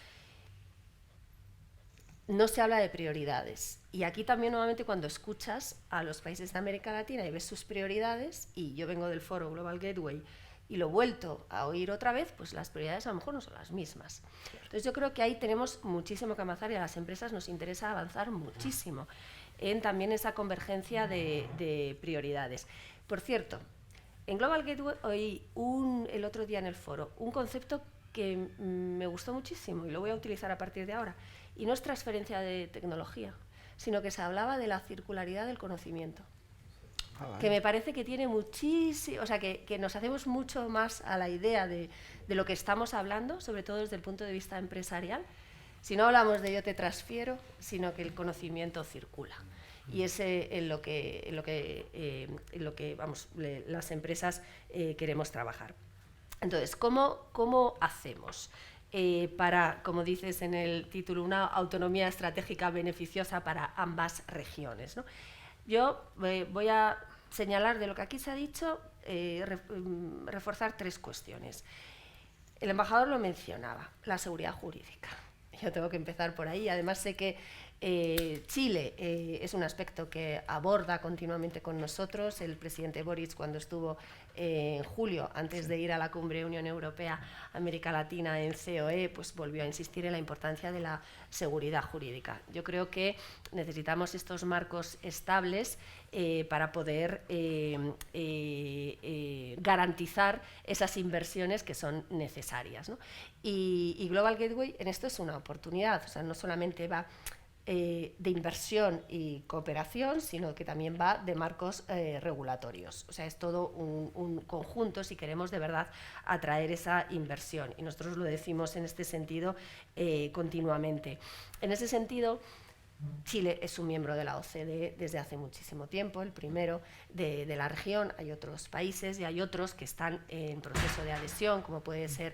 No se habla de prioridades. Y aquí también, nuevamente, cuando escuchas a los países de América Latina y ves sus prioridades, y yo vengo del foro Global Gateway y lo he vuelto a oír otra vez, pues las prioridades a lo mejor no son las mismas. Entonces yo creo que ahí tenemos muchísimo que avanzar y a las empresas nos interesa avanzar muchísimo en también esa convergencia de prioridades. Por cierto, en Global Gateway oí el otro día en el foro un concepto que me gustó muchísimo y lo voy a utilizar a partir de ahora. Y no es transferencia de tecnología, sino que se hablaba de la circularidad del conocimiento. Que me parece que tiene muchísimo, o sea, que nos hacemos mucho más a la idea de lo que estamos hablando, sobre todo desde el punto de vista empresarial, Si no hablamos de yo te transfiero, sino que el conocimiento circula. Y es en lo que las empresas queremos trabajar. Entonces, ¿cómo hacemos para, como dices en el título, una autonomía estratégica beneficiosa para ambas regiones, ¿no? Yo voy a señalar de lo que aquí se ha dicho, reforzar 3 cuestiones. El embajador lo mencionaba, la seguridad jurídica. Yo tengo que empezar por ahí. Además sé que Chile es un aspecto que aborda continuamente con nosotros. El presidente Boric, cuando estuvo en julio, antes de ir a la cumbre Unión Europea-América Latina en COE, pues volvió a insistir en la importancia de la seguridad jurídica. Yo creo que necesitamos estos marcos estables para poder garantizar esas inversiones que son necesarias, ¿no? Y Global Gateway en esto es una oportunidad, o sea, no solamente va de inversión y cooperación, sino que también va de marcos regulatorios. O sea, es todo un conjunto si queremos de verdad atraer esa inversión. Y nosotros lo decimos en este sentido continuamente. En ese sentido, Chile es un miembro de la OCDE desde hace muchísimo tiempo, el primero de la región. Hay otros países y hay otros que están en proceso de adhesión, como puede ser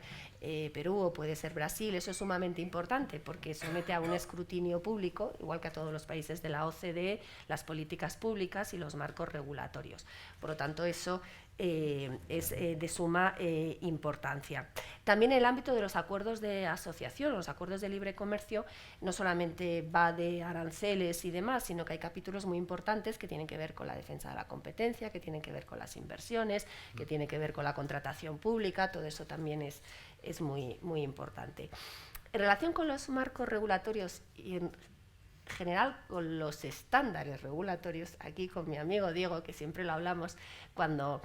Perú o puede ser Brasil. Eso es sumamente importante porque somete a un escrutinio público, igual que a todos los países de la OCDE, las políticas públicas y los marcos regulatorios. Por lo tanto, eso es de suma importancia. También el ámbito de los acuerdos de asociación, los acuerdos de libre comercio, no solamente va de aranceles y demás, sino que hay capítulos muy importantes que tienen que ver con la defensa de la competencia, que tienen que ver con las inversiones, que tienen que ver con la contratación pública. Todo eso también es muy, muy importante. En relación con los marcos regulatorios y en general con los estándares regulatorios, aquí con mi amigo Diego, que siempre lo hablamos cuando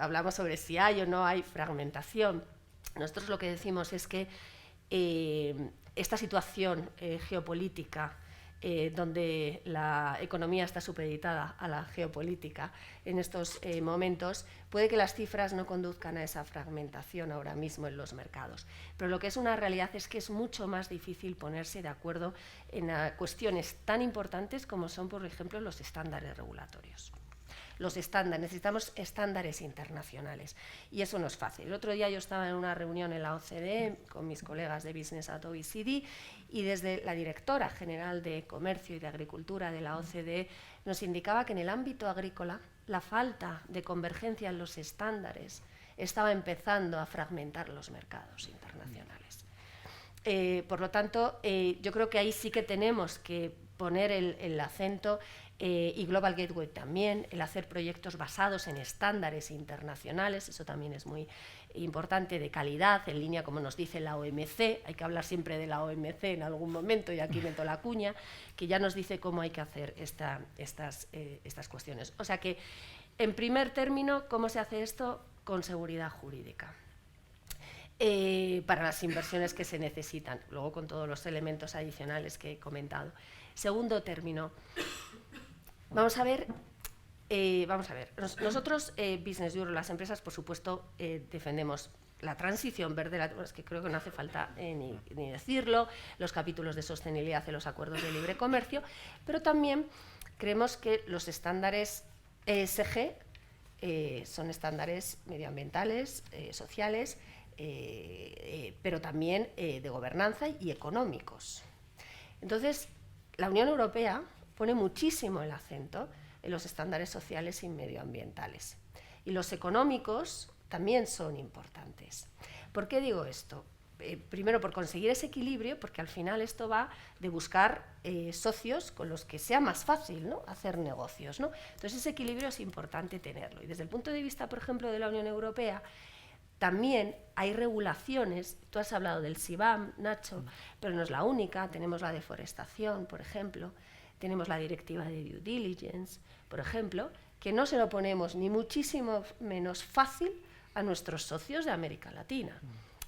hablamos sobre si hay o no hay fragmentación, nosotros lo que decimos es que esta situación geopolítica, donde la economía está supeditada a la geopolítica en estos momentos, puede que las cifras no conduzcan a esa fragmentación ahora mismo en los mercados. Pero lo que es una realidad es que es mucho más difícil ponerse de acuerdo en cuestiones tan importantes como son, por ejemplo, los estándares regulatorios. Los estándares, necesitamos estándares internacionales y eso no es fácil. El otro día yo estaba en una reunión en la OCDE con mis colegas de Business at OECD y desde la directora general de Comercio y de Agricultura de la OCDE nos indicaba que en el ámbito agrícola la falta de convergencia en los estándares estaba empezando a fragmentar los mercados internacionales. Por lo tanto, yo creo que ahí sí que tenemos que poner el acento, y Global Gateway también, el hacer proyectos basados en estándares internacionales. Eso también es muy importante, de calidad, en línea, como nos dice la OMC. Hay que hablar siempre de la OMC en algún momento, y aquí meto la cuña, que ya nos dice cómo hay que hacer estas cuestiones. O sea que, en primer término, ¿cómo se hace esto? Con seguridad jurídica. Para las inversiones que se necesitan, luego con todos los elementos adicionales que he comentado. Segundo término, vamos a ver, nosotros, Business Europe, las empresas, por supuesto, defendemos la transición verde, es que creo que no hace falta ni decirlo, los capítulos de sostenibilidad de los acuerdos de libre comercio, pero también creemos que los estándares ESG son estándares medioambientales, sociales, pero también de gobernanza y económicos. Entonces, la Unión Europea pone muchísimo el acento en los estándares sociales y medioambientales. Y los económicos también son importantes. ¿Por qué digo esto? Primero, por conseguir ese equilibrio, porque al final esto va de buscar socios con los que sea más fácil, ¿no?, hacer negocios, ¿no? Entonces, ese equilibrio es importante tenerlo. Y desde el punto de vista, por ejemplo, de la Unión Europea, también hay regulaciones. Tú has hablado del CBAM, Nacho, pero no es la única. Tenemos la deforestación, por ejemplo. Tenemos la directiva de due diligence, por ejemplo, que no se lo ponemos ni muchísimo menos fácil a nuestros socios de América Latina,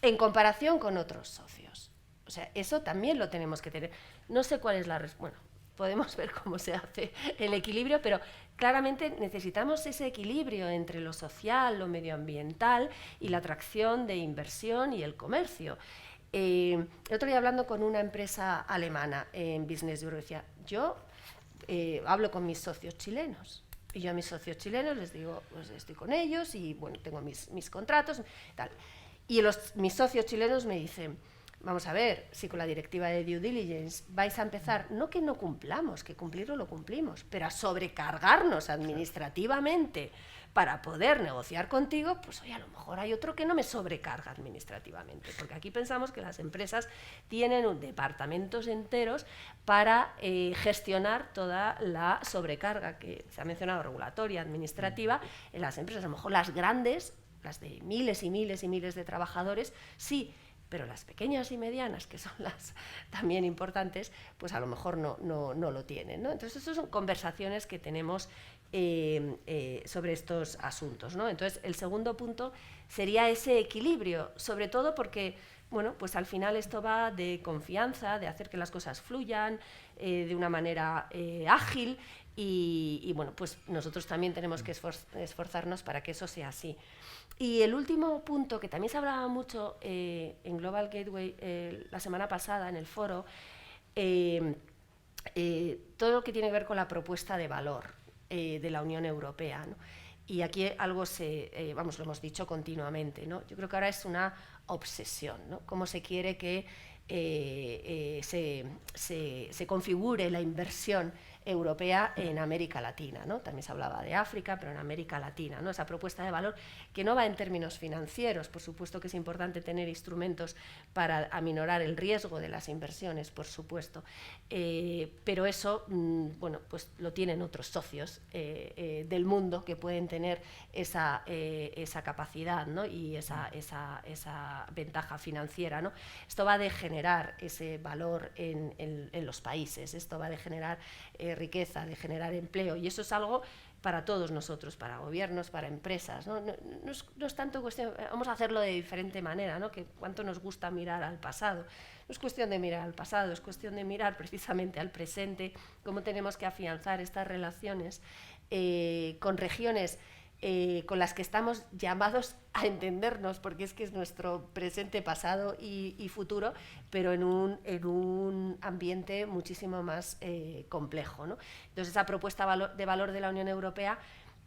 en comparación con otros socios. O sea, eso también lo tenemos que tener. No sé cuál es la respuesta. Bueno, podemos ver cómo se hace el equilibrio, pero claramente necesitamos ese equilibrio entre lo social, lo medioambiental y la atracción de inversión y el comercio. El otro día hablando con una empresa alemana en Business Europe, decía, yo hablo con mis socios chilenos. Y yo a mis socios chilenos les digo, pues estoy con ellos y bueno, tengo mis contratos, tal. Y mis socios chilenos me dicen, vamos a ver, si con la directiva de due diligence vais a empezar, no que no cumplamos, que cumplirlo lo cumplimos, pero a sobrecargarnos administrativamente para poder negociar contigo, pues oye, a lo mejor hay otro que no me sobrecarga administrativamente, porque aquí pensamos que las empresas tienen departamentos enteros para gestionar toda la sobrecarga que se ha mencionado, regulatoria, administrativa, en las empresas. A lo mejor las grandes, las de miles y miles y miles de trabajadores, sí, pero las pequeñas y medianas, que son las también importantes, pues a lo mejor no lo tienen, ¿no? Entonces, estas son conversaciones que tenemos sobre estos asuntos, ¿no? Entonces, el segundo punto sería ese equilibrio, sobre todo porque, bueno, pues al final esto va de confianza, de hacer que las cosas fluyan de una manera ágil y, bueno, pues nosotros también tenemos que esforzarnos para que eso sea así. Y el último punto, que también se hablaba mucho en Global Gateway la semana pasada en el foro, todo lo que tiene que ver con la propuesta de valor de la Unión Europea, ¿no? Y aquí algo lo hemos dicho continuamente, ¿no? Yo creo que ahora es una obsesión, ¿no? Cómo se quiere que se configure la inversión europea en América Latina, ¿no? También se hablaba de África, pero en América Latina, ¿no? Esa propuesta de valor que no va en términos financieros, por supuesto que es importante tener instrumentos para aminorar el riesgo de las inversiones, por supuesto, pero eso, bueno, pues lo tienen otros socios del mundo que pueden tener esa capacidad, ¿no? Y esa ventaja financiera, ¿no? Esto va de generar ese valor en los países, esto va de generar riqueza, de generar empleo, y eso es algo para todos nosotros, para gobiernos, para empresas, ¿no? No es tanto cuestión, vamos a hacerlo de diferente manera, ¿no? Que cuánto nos gusta mirar al pasado. No es cuestión de mirar al pasado, es cuestión de mirar precisamente al presente, cómo tenemos que afianzar estas relaciones con regiones con las que estamos llamados a entendernos, porque es que es nuestro presente, pasado y futuro, pero en un ambiente muchísimo más complejo, ¿no? Entonces, esa propuesta de valor de la Unión Europea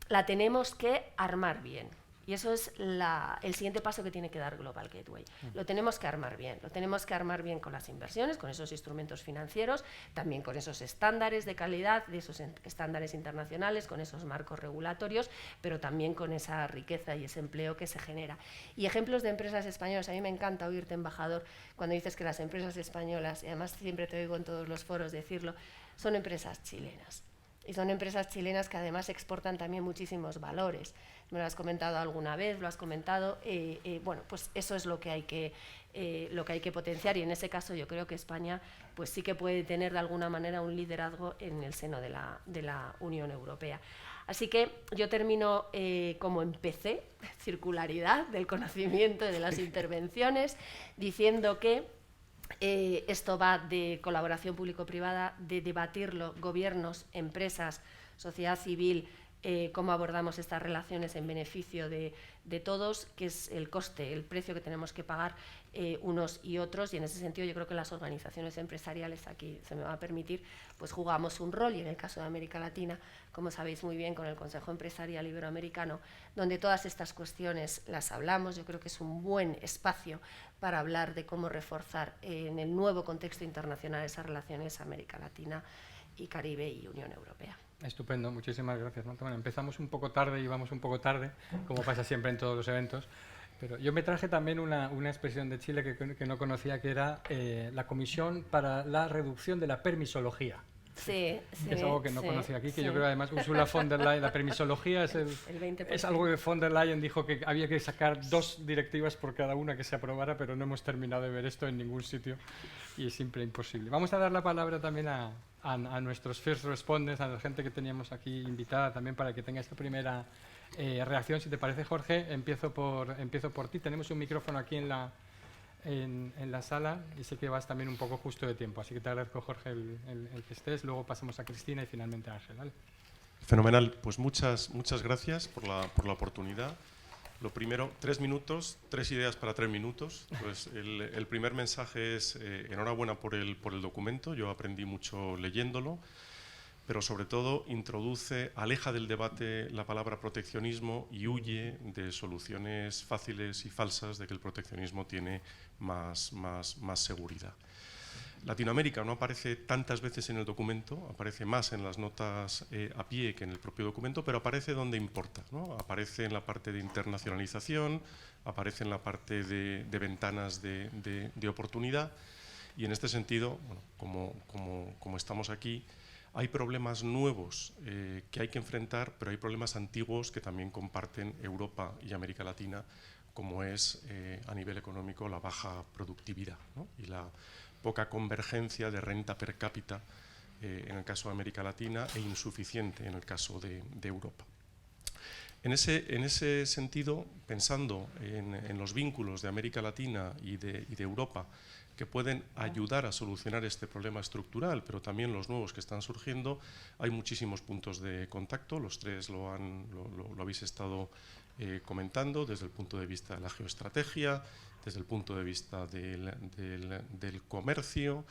la tenemos que armar bien. Y eso es el siguiente paso que tiene que dar Global Gateway. Lo tenemos que armar bien. Lo tenemos que armar bien con las inversiones, con esos instrumentos financieros, también con esos estándares de calidad, de esos estándares internacionales, con esos marcos regulatorios, pero también con esa riqueza y ese empleo que se genera. Y ejemplos de empresas españolas. A mí me encanta oírte, embajador, cuando dices que las empresas españolas, y además siempre te oigo en todos los foros decirlo, son empresas chilenas. Y son empresas chilenas que además exportan también muchísimos valores. Me lo has comentado alguna vez, lo has comentado. Bueno, pues eso es lo que hay que potenciar, y en ese caso yo creo que España pues sí que puede tener de alguna manera un liderazgo en el seno de la Unión Europea. Así que yo termino como empecé, circularidad del conocimiento y de las intervenciones, diciendo que esto va de colaboración público-privada, de debatirlo gobiernos, empresas, sociedad civil, cómo abordamos estas relaciones en beneficio de todos, qué es el coste, el precio que tenemos que pagar unos y otros, y en ese sentido yo creo que las organizaciones empresariales, aquí se me va a permitir, pues jugamos un rol, y en el caso de América Latina, como sabéis muy bien, con el Consejo Empresarial Iberoamericano, donde todas estas cuestiones las hablamos. Yo creo que es un buen espacio para hablar de cómo reforzar en el nuevo contexto internacional esas relaciones América Latina y Caribe y Unión Europea. Estupendo, muchísimas gracias, Marta. Bueno, empezamos un poco tarde y vamos un poco tarde, como pasa siempre en todos los eventos, pero yo me traje también una expresión de Chile que no conocía, que era la Comisión para la Reducción de la Permisología. Sí, que es algo que no conocía aquí, que yo creo además Ursula von der Leyen, la permisología es algo que von der Leyen dijo que había que sacar 2 directivas por cada una que se aprobara, pero no hemos terminado de ver esto en ningún sitio y es siempre imposible. Vamos a dar la palabra también a nuestros first responders, a la gente que teníamos aquí invitada también para que tenga esta primera reacción. Si te parece, Jorge, empiezo por ti. Tenemos un micrófono aquí en la sala y sé que vas también un poco justo de tiempo, así que te agradezco, Jorge, el que estés. Luego pasamos a Cristina y finalmente a Ángel, ¿vale? Fenomenal, pues muchas gracias por la oportunidad. Lo primero, 3 minutos, 3 ideas para 3 minutos. Pues el primer mensaje es enhorabuena por el documento, yo aprendí mucho leyéndolo, pero sobre todo aleja del debate la palabra proteccionismo y huye de soluciones fáciles y falsas de que el proteccionismo tiene más seguridad. Latinoamérica no aparece tantas veces en el documento, aparece más en las notas a pie que en el propio documento, pero aparece donde importa, ¿no? Aparece en la parte de internacionalización, aparece en la parte de ventanas de oportunidad, y en este sentido, bueno, como estamos aquí, hay problemas nuevos que hay que enfrentar, pero hay problemas antiguos que también comparten Europa y América Latina, como es a nivel económico la baja productividad, ¿no? Y la poca convergencia de renta per cápita en el caso de América Latina e insuficiente en el caso de Europa. En ese sentido, pensando en los vínculos de América Latina y de Europa que pueden ayudar a solucionar este problema estructural, pero también los nuevos que están surgiendo, hay muchísimos puntos de contacto, los tres lo habéis estado comentando, desde el punto de vista de la geoestrategia, desde el punto de vista del comercio,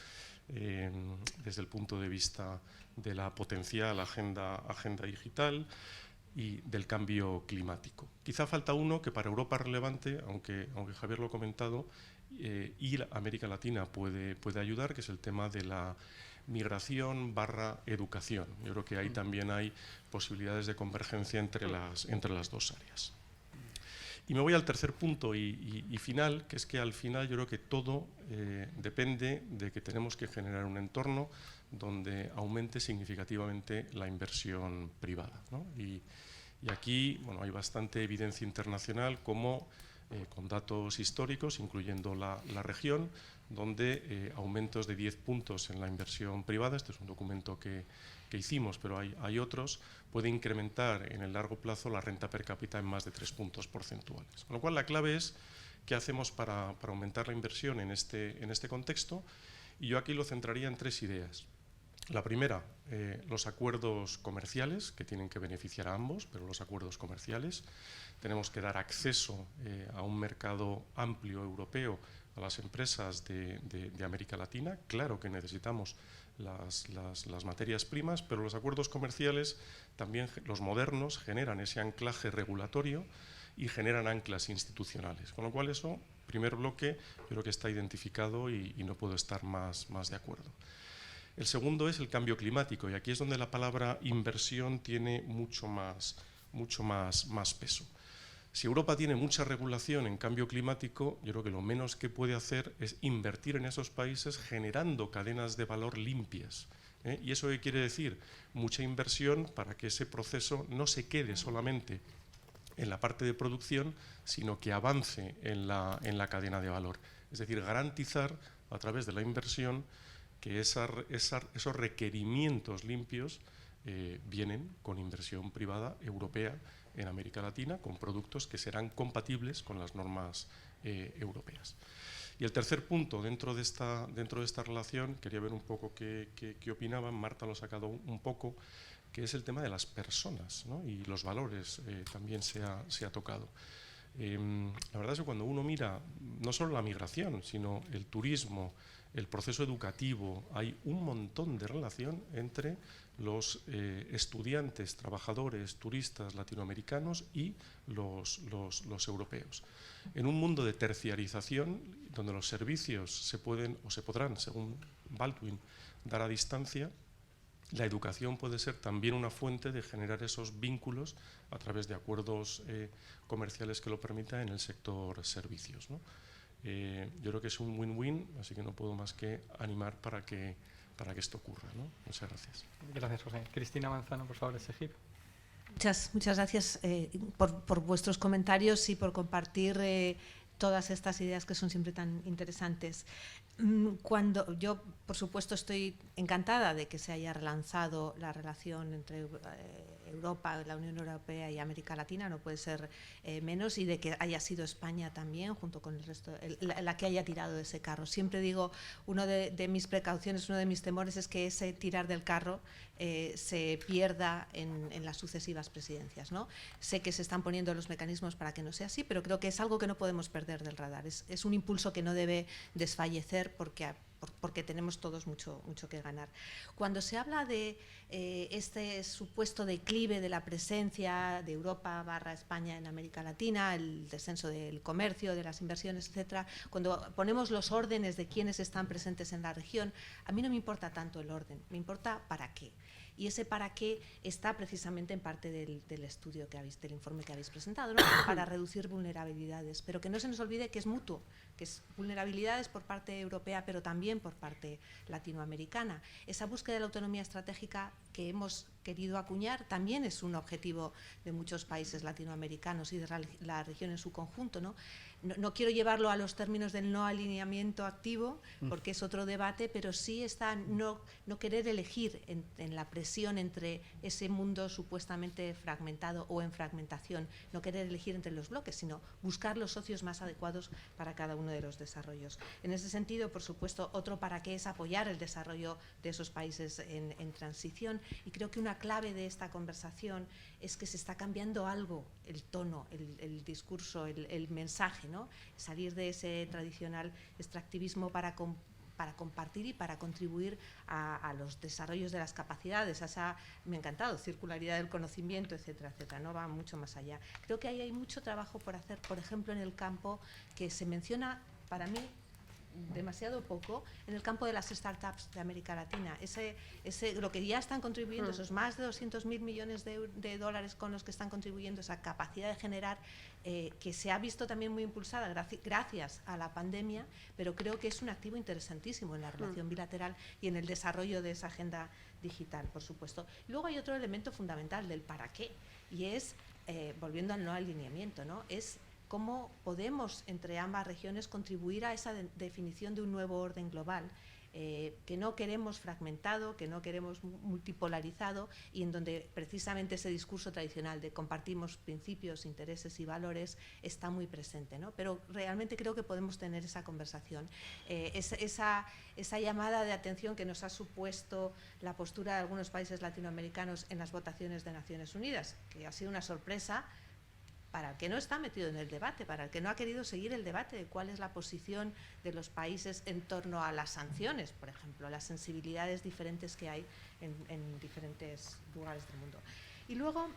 desde el punto de vista de la potencial agenda digital y del cambio climático. Quizá falta uno que para Europa es relevante, aunque Javier lo ha comentado, y América Latina puede ayudar, que es el tema de la migración / educación. Yo creo que ahí también hay posibilidades de convergencia entre las dos áreas. Y me voy al tercer punto y final, que es que al final yo creo que todo depende de que tenemos que generar un entorno donde aumente significativamente la inversión privada, ¿no? Y aquí, bueno, hay bastante evidencia internacional como con datos históricos, incluyendo la región, donde aumentos de 10 puntos en la inversión privada, este es un documento que hicimos, pero hay otros, puede incrementar en el largo plazo la renta per cápita en más de 3 puntos porcentuales. Con lo cual la clave es qué hacemos para aumentar la inversión en este contexto, y yo aquí lo centraría en 3 ideas. La primera, los acuerdos comerciales, que tienen que beneficiar a ambos, pero los acuerdos comerciales. Tenemos que dar acceso a un mercado amplio europeo a las empresas de América Latina. Claro que necesitamos las materias primas, pero los acuerdos comerciales, también los modernos, generan ese anclaje regulatorio y generan anclas institucionales. Con lo cual eso, primer bloque, yo creo que está identificado y no puedo estar más de acuerdo. El segundo es el cambio climático, y aquí es donde la palabra inversión tiene mucho más peso. Si Europa tiene mucha regulación en cambio climático, yo creo que lo menos que puede hacer es invertir en esos países generando cadenas de valor limpias. ¿Y eso qué quiere decir? Mucha inversión para que ese proceso no se quede solamente en la parte de producción, sino que avance en la cadena de valor. Es decir, garantizar a través de la inversión que esos requerimientos limpios vienen con inversión privada europea en América Latina, con productos que serán compatibles con las normas europeas. Y el tercer punto, dentro de esta relación, quería ver un poco qué opinaban, Marta lo ha sacado un poco, que es el tema de las personas, ¿no? Y los valores también se ha tocado. La verdad es que cuando uno mira no solo la migración, sino el turismo, el proceso educativo, hay un montón de relación entre los estudiantes, trabajadores, turistas latinoamericanos y los europeos. En un mundo de terciarización, donde los servicios se podrán, según Baldwin, dar a distancia, la educación puede ser también una fuente de generar esos vínculos a través de acuerdos comerciales que lo permitan en el sector servicios, ¿no? Yo creo que es un win-win, así que no puedo más que animar para que esto ocurra, ¿no? Muchas gracias. Gracias, José. Cristina Manzano, por favor, SGIP. Muchas gracias por vuestros comentarios y por compartir todas estas ideas que son siempre tan interesantes. Cuando yo, por supuesto, estoy encantada de que se haya relanzado la relación entre Europa, la Unión Europea y América Latina, no puede ser menos, y de que haya sido España también, junto con el resto, la que haya tirado de ese carro. Siempre digo, uno de mis precauciones, uno de mis temores es que ese tirar del carro se pierda en las sucesivas presidencias, ¿no? Sé que se están poniendo los mecanismos para que no sea así, pero creo que es algo que no podemos perder del radar. Es un impulso que no debe desfallecer porque tenemos todos mucho que ganar. Cuando se habla de este supuesto declive de la presencia de Europa / España en América Latina, el descenso del comercio, de las inversiones, etcétera, cuando ponemos los órdenes de quiénes están presentes en la región, a mí no me importa tanto el orden, me importa para qué. Y ese para qué está precisamente en parte del estudio del informe que habéis presentado, ¿no? Para reducir vulnerabilidades, pero que no se nos olvide que es mutuo, que es vulnerabilidades por parte europea, pero también por parte latinoamericana. Esa búsqueda de la autonomía estratégica que hemos querido acuñar también es un objetivo de muchos países latinoamericanos y de la región en su conjunto, ¿no? No quiero llevarlo a los términos del no alineamiento activo, porque es otro debate, pero sí está no querer elegir en la presión entre ese mundo supuestamente fragmentado o en fragmentación, no querer elegir entre los bloques, sino buscar los socios más adecuados para cada uno de los desarrollos. En ese sentido, por supuesto, otro para qué es apoyar el desarrollo de esos países en transición, y creo que una clave de esta conversación es que se está cambiando algo, el tono, el discurso, el mensaje, ¿no? Salir de ese tradicional extractivismo para compartir y para contribuir a los desarrollos de las capacidades, a esa, me ha encantado, circularidad del conocimiento, etcétera, etcétera, no va mucho más allá. Creo que ahí hay mucho trabajo por hacer, por ejemplo, en el campo que se menciona, para mí, demasiado poco, en el campo de las startups de América Latina. Lo que ya están contribuyendo, esos más de 200.000 millones de dólares con los que están contribuyendo, esa capacidad de generar, que se ha visto también muy impulsada gracias a la pandemia, pero creo que es un activo interesantísimo en la relación bilateral y en el desarrollo de esa agenda digital, por supuesto. Luego hay otro elemento fundamental del para qué, y es, volviendo al no alineamiento, ¿no? Es cómo podemos entre ambas regiones contribuir a esa definición de un nuevo orden global, que no queremos fragmentado, que no queremos multipolarizado, y en donde precisamente ese discurso tradicional de compartimos principios, intereses y valores está muy presente, ¿no? Pero realmente creo que podemos tener esa conversación. Esa llamada de atención que nos ha supuesto la postura de algunos países latinoamericanos en las votaciones de Naciones Unidas, que ha sido una sorpresa para el que no está metido en el debate, para el que no ha querido seguir el debate de cuál es la posición de los países en torno a las sanciones, por ejemplo, las sensibilidades diferentes que hay en diferentes lugares del mundo. Y luego,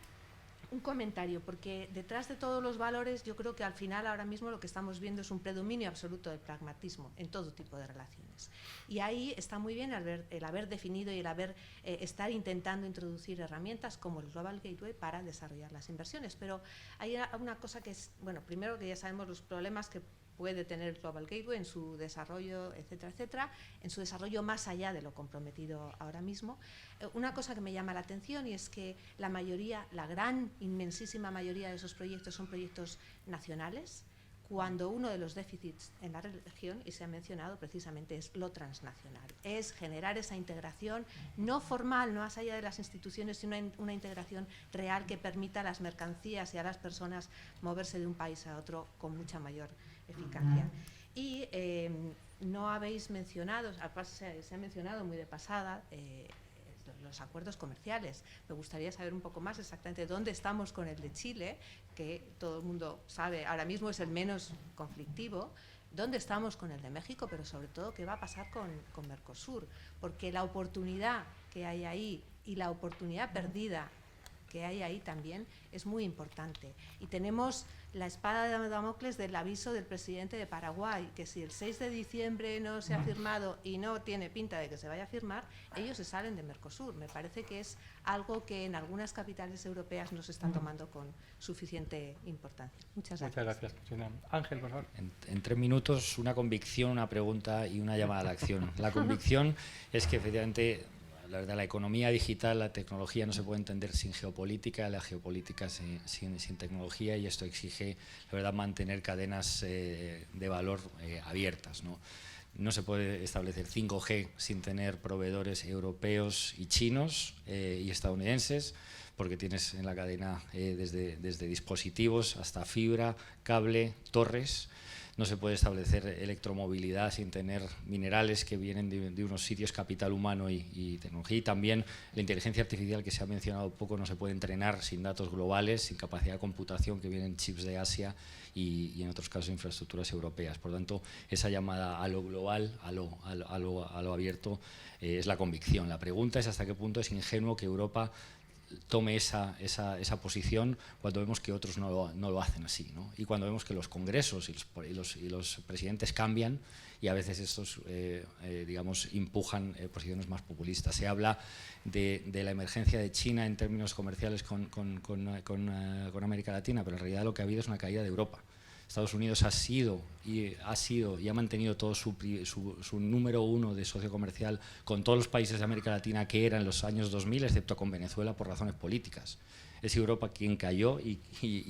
un comentario, porque detrás de todos los valores yo creo que al final ahora mismo lo que estamos viendo es un predominio absoluto del pragmatismo en todo tipo de relaciones. Y ahí está muy bien el haber definido y el estar intentando introducir herramientas como el Global Gateway para desarrollar las inversiones. Pero hay una cosa que es, bueno, primero que ya sabemos los problemas que puede tener el Global Gateway en su desarrollo, etcétera, etcétera, en su desarrollo más allá de lo comprometido ahora mismo. Una cosa que me llama la atención y es que la mayoría, la gran, inmensísima mayoría de esos proyectos son proyectos nacionales, cuando uno de los déficits en la región, y se ha mencionado precisamente, es lo transnacional. Es generar esa integración no formal, no más allá de las instituciones, sino una integración real que permita a las mercancías y a las personas moverse de un país a otro con mucha mayor eficacia. Y no habéis mencionado, se ha mencionado muy de pasada, los acuerdos comerciales. Me gustaría saber un poco más exactamente dónde estamos con el de Chile, que todo el mundo sabe, ahora mismo es el menos conflictivo, dónde estamos con el de México, pero sobre todo qué va a pasar con Mercosur, porque la oportunidad que hay ahí y la oportunidad perdida que hay ahí también es muy importante. Y tenemos la espada de Damocles del aviso del presidente de Paraguay, que si el 6 de diciembre no se ha firmado y no tiene pinta de que se vaya a firmar, ellos se salen de Mercosur. Me parece que es algo que en algunas capitales europeas no se está tomando con suficiente importancia. Muchas gracias. Muchas gracias. Ángel, por favor. En 3 minutos, una convicción, una pregunta y una llamada a la acción. La convicción es que efectivamente la verdad, la economía digital, la tecnología no se puede entender sin geopolítica, la geopolítica sin tecnología, y esto exige, la verdad, mantener cadenas de valor abiertas, ¿no? No se puede establecer 5G sin tener proveedores europeos y chinos y estadounidenses, porque tienes en la cadena desde dispositivos hasta fibra, cable, torres. No se puede establecer electromovilidad sin tener minerales que vienen de unos sitios, capital humano y tecnología. Y también la inteligencia artificial, que se ha mencionado poco, no se puede entrenar sin datos globales, sin capacidad de computación, que vienen chips de Asia y en otros casos infraestructuras europeas. Por lo tanto, esa llamada a lo global, a lo abierto, es la convicción. La pregunta es hasta qué punto es ingenuo que Europa tome esa posición cuando vemos que otros no lo hacen así, ¿no? Y cuando vemos que los congresos y los presidentes cambian y a veces estos digamos, empujan posiciones más populistas. Se habla de la emergencia de China en términos comerciales con América Latina, pero en realidad lo que ha habido es una caída de Europa. Estados Unidos ha sido y ha mantenido todo su número uno de socio comercial con todos los países de América Latina que eran en los años 2000, excepto con Venezuela por razones políticas. Es Europa quien cayó y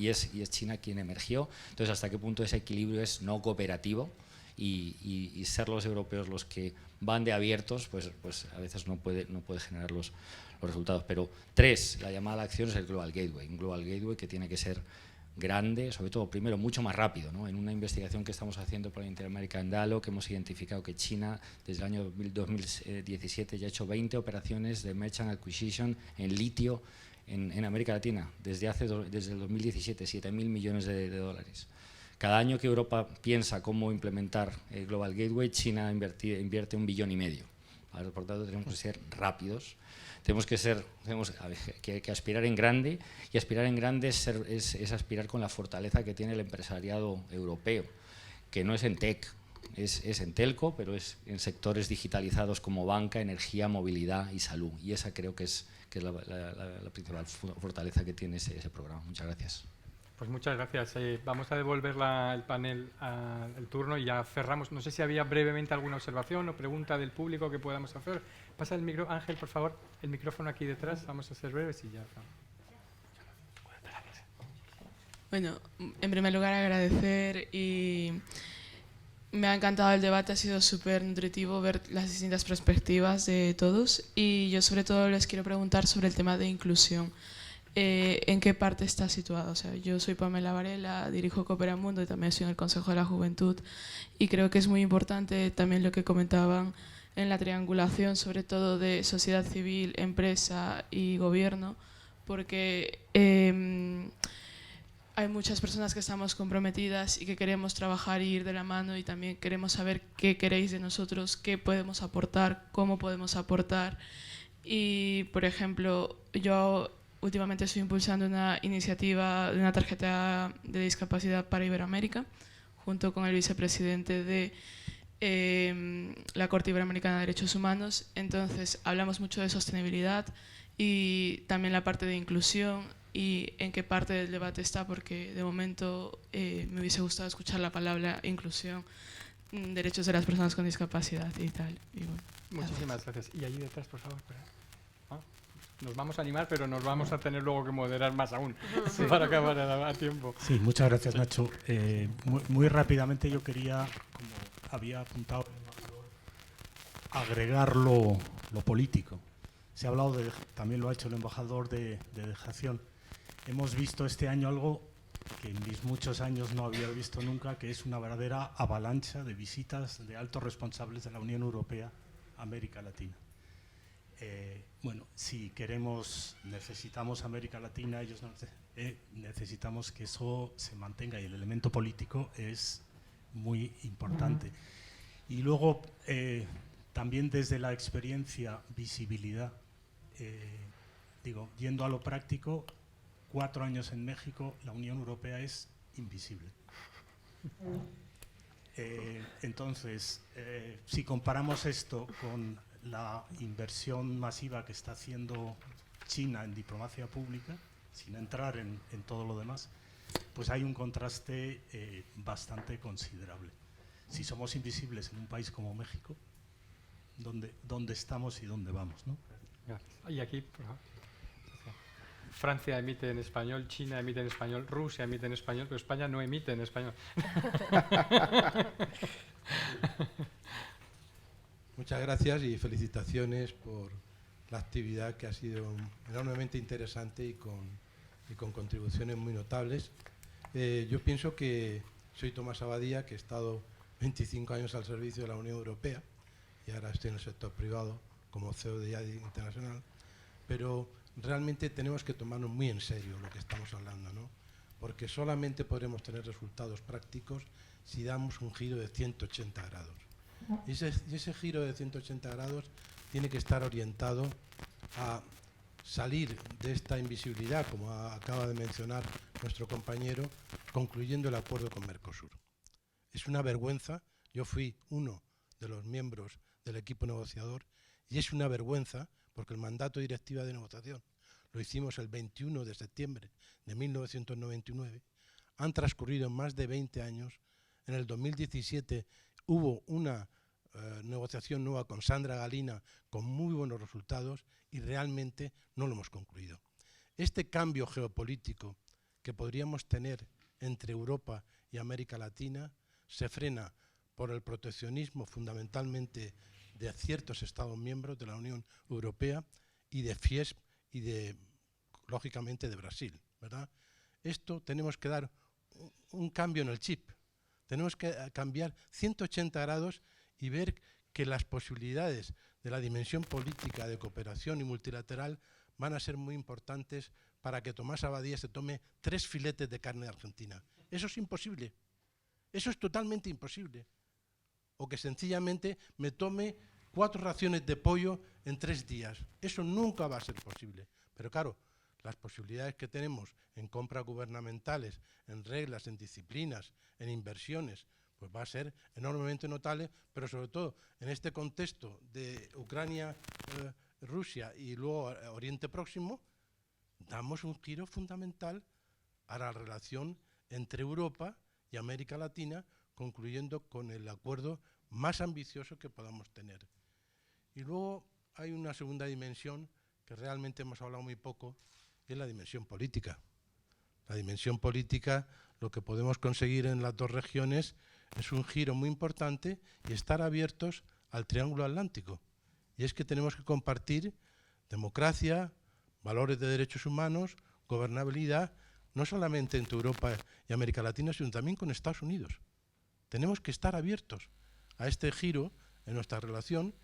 es China quien emergió. Entonces, ¿hasta qué punto ese equilibrio es no cooperativo? Y ser los europeos los que van de abiertos, pues a veces no puede generar los resultados. Pero 3, la llamada a la acción es el Global Gateway. Un Global Gateway que tiene que ser grande, sobre todo, primero, mucho más rápido, ¿no? En una investigación que estamos haciendo por el Inter-American Dialogue, hemos identificado que China, desde el año 2017, ya ha hecho 20 operaciones de Merchant Acquisition en litio en América Latina, desde el 2017, 7.000 millones de dólares. Cada año que Europa piensa cómo implementar el Global Gateway, China invierte 1,5 billones. Por lo tanto, tenemos que ser rápidos. Tenemos que aspirar en grande, y aspirar en grande es aspirar con la fortaleza que tiene el empresariado europeo, que no es en tech, es en telco, pero es en sectores digitalizados como banca, energía, movilidad y salud. Y esa creo que es la principal fortaleza que tiene ese programa. Muchas gracias. Pues muchas gracias. Vamos a devolver el panel al turno y ya cerramos. No sé si había brevemente alguna observación o pregunta del público que podamos hacer. Pasa el micro, Ángel, por favor, el micrófono aquí detrás. Vamos a ser breves y ya. Bueno, en primer lugar agradecer y me ha encantado el debate, ha sido súper nutritivo ver las distintas perspectivas de todos y yo sobre todo les quiero preguntar sobre el tema de inclusión. ¿En qué parte está situado? O sea, yo soy Pamela Varela, dirijo Coopera Mundo y también estoy en el Consejo de la Juventud y creo que es muy importante también lo que comentaban en la triangulación, sobre todo de sociedad civil, empresa y gobierno, porque hay muchas personas que estamos comprometidas y que queremos trabajar y ir de la mano y también queremos saber qué queréis de nosotros, qué podemos aportar, cómo podemos aportar. Y, por ejemplo, yo últimamente estoy impulsando una iniciativa de una tarjeta de discapacidad para Iberoamérica, junto con el vicepresidente de la Corte Iberoamericana de Derechos Humanos. Entonces, hablamos mucho de sostenibilidad y también la parte de inclusión y en qué parte del debate está, porque de momento me hubiese gustado escuchar la palabra inclusión, derechos de las personas con discapacidad y tal. Y bueno, muchísimas gracias. Y allí detrás, por favor. Nos vamos a animar, pero nos vamos a tener luego que moderar más aún para acabar a tiempo. Sí, muchas gracias, Nacho. Muy rápidamente yo quería, como había apuntado el embajador, agregar lo político. Se ha hablado, también lo ha hecho el embajador, de dejación. Hemos visto este año algo que en mis muchos años no había visto nunca, que es una verdadera avalancha de visitas de altos responsables de la Unión Europea a América Latina. Bueno, si necesitamos América Latina, necesitamos que eso se mantenga y el elemento político es muy importante. Y luego, también desde la experiencia, visibilidad, yendo a lo práctico, 4 años en México, la Unión Europea es invisible. Entonces, si comparamos esto con la inversión masiva que está haciendo China en diplomacia pública, sin entrar en todo lo demás, pues hay un contraste bastante considerable. Si somos invisibles en un país como México, ¿dónde estamos y dónde vamos, ¿no? Gracias. Y aquí, por favor. Francia emite en español, China emite en español, Rusia emite en español, pero España no emite en español. Muchas gracias y felicitaciones por la actividad, que ha sido enormemente interesante y con contribuciones muy notables. Yo pienso que soy Tomás Abadía, que he estado 25 años al servicio de la Unión Europea y ahora estoy en el sector privado como CEO de IADI Internacional, pero realmente tenemos que tomarnos muy en serio lo que estamos hablando, ¿no? Porque solamente podremos tener resultados prácticos si damos un giro de 180 grados. Y ese giro de 180 grados tiene que estar orientado a salir de esta invisibilidad, como acaba de mencionar nuestro compañero, concluyendo el acuerdo con Mercosur. Es una vergüenza, yo fui uno de los miembros del equipo negociador, y es una vergüenza porque el mandato de directiva de negociación lo hicimos el 21 de septiembre de 1999, han transcurrido más de 20 años, en el 2017 hubo una negociación nueva con Sandra Galina con muy buenos resultados y realmente no lo hemos concluido. Este cambio geopolítico que podríamos tener entre Europa y América Latina se frena por el proteccionismo fundamentalmente de ciertos Estados miembros de la Unión Europea y de FIES y lógicamente de Brasil, ¿verdad? Esto tenemos que dar un cambio en el chip. Tenemos que cambiar 180 grados y ver que las posibilidades de la dimensión política de cooperación y multilateral van a ser muy importantes para que Tomás Abadía se tome 3 filetes de carne de Argentina. Eso es imposible. Eso es totalmente imposible. O que sencillamente me tome 4 raciones de pollo en 3 días. Eso nunca va a ser posible. Pero claro, las posibilidades que tenemos en compras gubernamentales, en reglas, en disciplinas, en inversiones, pues va a ser enormemente notable, pero sobre todo en este contexto de Ucrania, Rusia y luego Oriente Próximo, damos un giro fundamental a la relación entre Europa y América Latina, concluyendo con el acuerdo más ambicioso que podamos tener. Y luego hay una segunda dimensión que realmente hemos hablado muy poco, que es la dimensión política. La dimensión política, lo que podemos conseguir en las 2 regiones es un giro muy importante y estar abiertos al Triángulo Atlántico. Y es que tenemos que compartir democracia, valores de derechos humanos, gobernabilidad, no solamente entre Europa y América Latina, sino también con Estados Unidos. Tenemos que estar abiertos a este giro en nuestra relación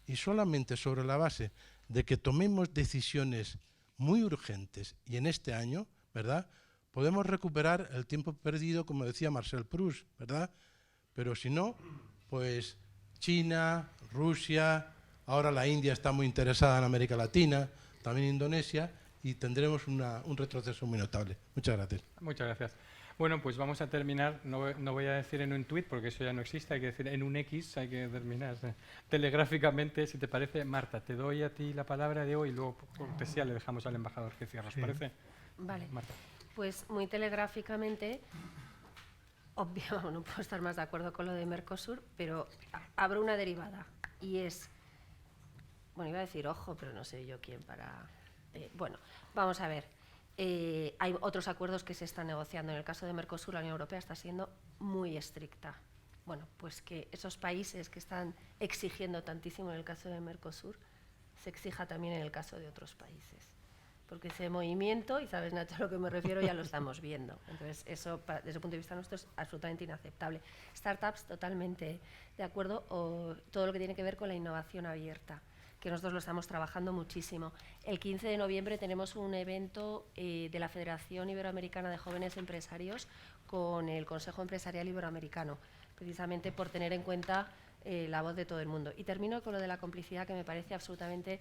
y solamente sobre la base de que tomemos decisiones muy urgentes y en este año, ¿verdad?, podemos recuperar el tiempo perdido, como decía Marcel Proust, ¿verdad? Pero si no, pues China, Rusia, ahora la India está muy interesada en América Latina, también Indonesia, y tendremos un retroceso muy notable. Muchas gracias. Muchas gracias. Bueno, pues vamos a terminar, no voy a decir en un tuit porque eso ya no existe, hay que decir en un X, hay que terminar telegráficamente, si te parece. Marta, te doy a ti la palabra de hoy y luego por cortesía le dejamos al embajador que cierre, ¿os parece? Vale, Marta. Pues muy telegráficamente, obvio, no puedo estar más de acuerdo con lo de Mercosur, pero abro una derivada y es, bueno, iba a decir ojo, pero no sé yo quién para... bueno, vamos a ver. Hay otros acuerdos que se están negociando. En el caso de Mercosur, la Unión Europea está siendo muy estricta. Bueno, pues que esos países que están exigiendo tantísimo en el caso de Mercosur, se exija también en el caso de otros países. Porque ese movimiento, y sabes, Nacho, a lo que me refiero, ya lo estamos viendo. Entonces, eso, desde el punto de vista nuestro, es absolutamente inaceptable. Startups, totalmente de acuerdo, o todo lo que tiene que ver con la innovación abierta, que nosotros lo estamos trabajando muchísimo. El 15 de noviembre tenemos un evento de la Federación Iberoamericana de Jóvenes Empresarios con el Consejo Empresarial Iberoamericano, precisamente por tener en cuenta la voz de todo el mundo. Y termino con lo de la complicidad, que me parece absolutamente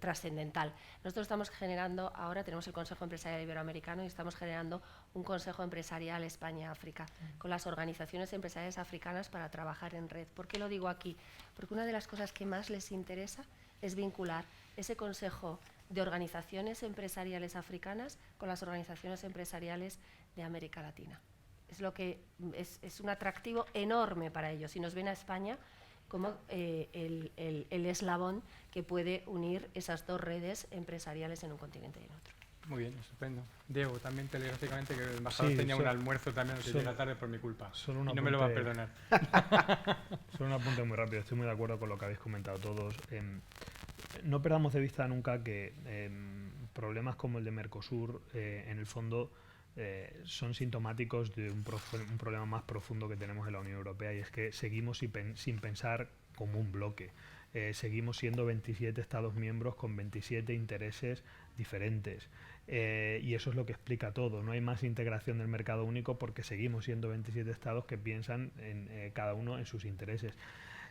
trascendental. Nosotros estamos generando, ahora tenemos el Consejo Empresarial Iberoamericano y estamos generando un Consejo Empresarial España-África con las organizaciones empresariales africanas para trabajar en red. ¿Por qué lo digo aquí? Porque una de las cosas que más les interesa es vincular ese Consejo de organizaciones empresariales africanas con las organizaciones empresariales de América Latina. Es lo que es un atractivo enorme para ellos. Si nos ven a España como el eslabón que puede unir esas 2 redes empresariales en un continente y en otro. Muy bien, estupendo. Diego, también telegráficamente, que el embajador Sí, tenía un almuerzo también que llega tarde por mi culpa. Solo un y no me lo va a perdonar. Solo un apunte muy rápido. Estoy muy de acuerdo con lo que habéis comentado todos. No perdamos de vista nunca que problemas como el de Mercosur, en el fondo, son sintomáticos de un problema más profundo que tenemos en la Unión Europea, y es que seguimos sin pensar como un bloque. Seguimos siendo 27 Estados miembros con 27 intereses diferentes. Y eso es lo que explica todo. No hay más integración del mercado único porque seguimos siendo 27 Estados que piensan cada uno en sus intereses.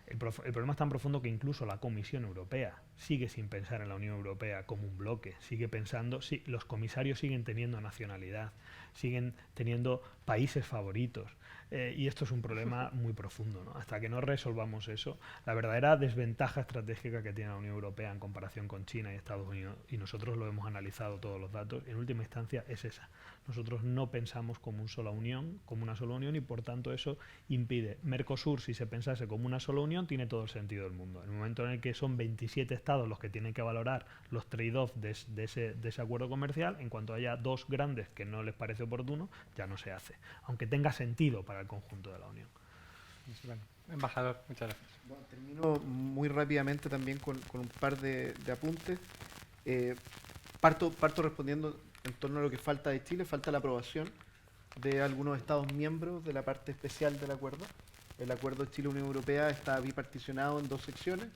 El problema es tan profundo que incluso la Comisión Europea sigue sin pensar en la Unión Europea como un bloque. Sigue pensando, sí, los comisarios siguen teniendo nacionalidad, siguen teniendo países favoritos. Y esto es un problema muy profundo, ¿no? Hasta que no resolvamos eso, la verdadera desventaja estratégica que tiene la Unión Europea en comparación con China y Estados Unidos, y nosotros lo hemos analizado todos los datos, en última instancia es esa. Nosotros no pensamos como una sola unión, y por tanto eso impide. Mercosur, si se pensase como una sola unión, tiene todo el sentido del mundo. En el momento en el que son 27 estados los que tienen que valorar los trade-offs de ese acuerdo comercial, en cuanto haya dos grandes que no les parece oportuno, ya no se hace, aunque tenga sentido para el conjunto de la Unión. Bueno, embajador, muchas gracias. Bueno, termino muy rápidamente también con un par de apuntes. Parto respondiendo en torno a lo que falta de Chile. Falta la aprobación de algunos Estados miembros de la parte especial del acuerdo. El acuerdo Chile-Unión Europea está biparticionado en dos secciones.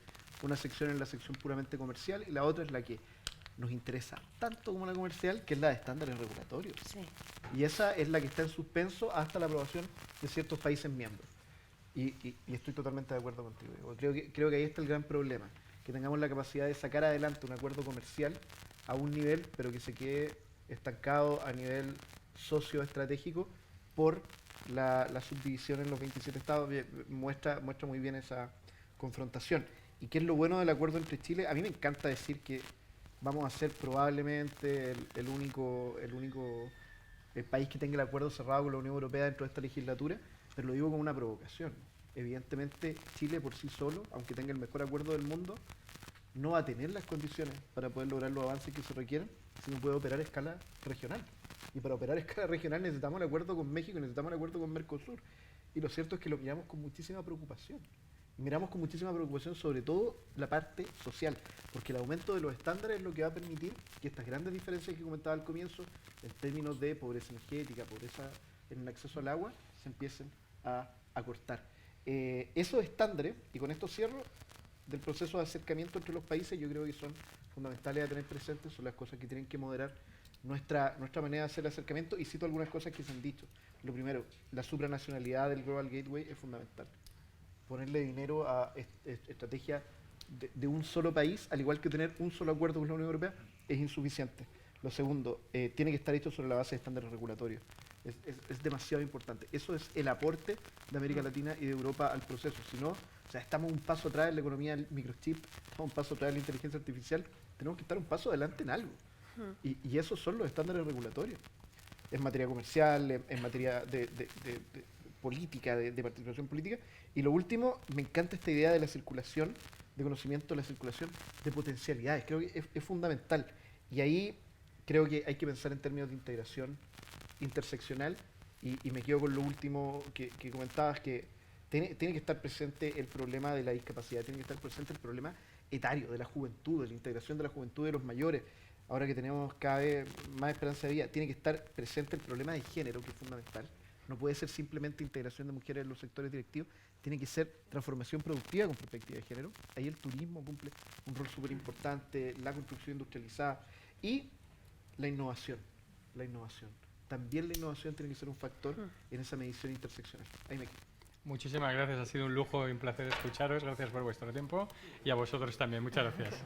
Una sección es la sección puramente comercial y la otra es la que nos interesa tanto como la comercial, que es la de estándares regulatorios. Sí. Y esa es la que está en suspenso hasta la aprobación de ciertos países miembros. Y estoy totalmente de acuerdo contigo. Creo que ahí está el gran problema, que tengamos la capacidad de sacar adelante un acuerdo comercial a un nivel, pero que se quede estancado a nivel socioestratégico por la subdivisión en los 27 estados. Muestra muy bien esa confrontación. ¿Y qué es lo bueno del acuerdo entre Chile? A mí me encanta decir que vamos a ser probablemente el único país que tenga el acuerdo cerrado con la Unión Europea dentro de esta legislatura, pero lo digo como una provocación. Evidentemente, Chile por sí solo, aunque tenga el mejor acuerdo del mundo, no va a tener las condiciones para poder lograr los avances que se requieren si no puede operar a escala regional. Y para operar a escala regional necesitamos el acuerdo con México y necesitamos el acuerdo con Mercosur. Y lo cierto es que lo miramos con muchísima preocupación. Miramos con muchísima preocupación sobre todo la parte social, porque el aumento de los estándares es lo que va a permitir que estas grandes diferencias que comentaba al comienzo, en términos de pobreza energética, pobreza en el acceso al agua, se empiecen a cortar. Esos estándares, y con esto cierro, del proceso de acercamiento entre los países, yo creo que son fundamentales a tener presentes, son las cosas que tienen que moderar nuestra manera de hacer el acercamiento, y cito algunas cosas que se han dicho. Lo primero, la supranacionalidad del Global Gateway es fundamental. Ponerle dinero a estrategias de un solo país, al igual que tener un solo acuerdo con la Unión Europea, es insuficiente. Lo segundo, tiene que estar hecho sobre la base de estándares regulatorios. Es demasiado importante. Eso es el aporte de América Latina y de Europa al proceso. Si no, o sea, estamos un paso atrás en la economía del microchip, estamos un paso atrás en la inteligencia artificial, tenemos que estar un paso adelante en algo. Y esos son los estándares regulatorios. En materia comercial, en materia de política, de participación política. Y lo último, me encanta esta idea de la circulación de conocimiento, la circulación de potencialidades. Creo que es fundamental. Y ahí creo que hay que pensar en términos de integración interseccional. Y me quedo con lo último que comentabas, que tiene que estar presente el problema de la discapacidad, tiene que estar presente el problema etario de la juventud, de la integración de la juventud y de los mayores. Ahora que tenemos cada vez más esperanza de vida, tiene que estar presente el problema de género, que es fundamental. No puede ser simplemente integración de mujeres en los sectores directivos, tiene que ser transformación productiva con perspectiva de género. Ahí el turismo cumple un rol súper importante, la construcción industrializada y la innovación. También la innovación tiene que ser un factor en esa medición interseccional. Ahí me quedo. Muchísimas gracias, ha sido un lujo y un placer escucharos. Gracias por vuestro tiempo y a vosotros también. Muchas gracias.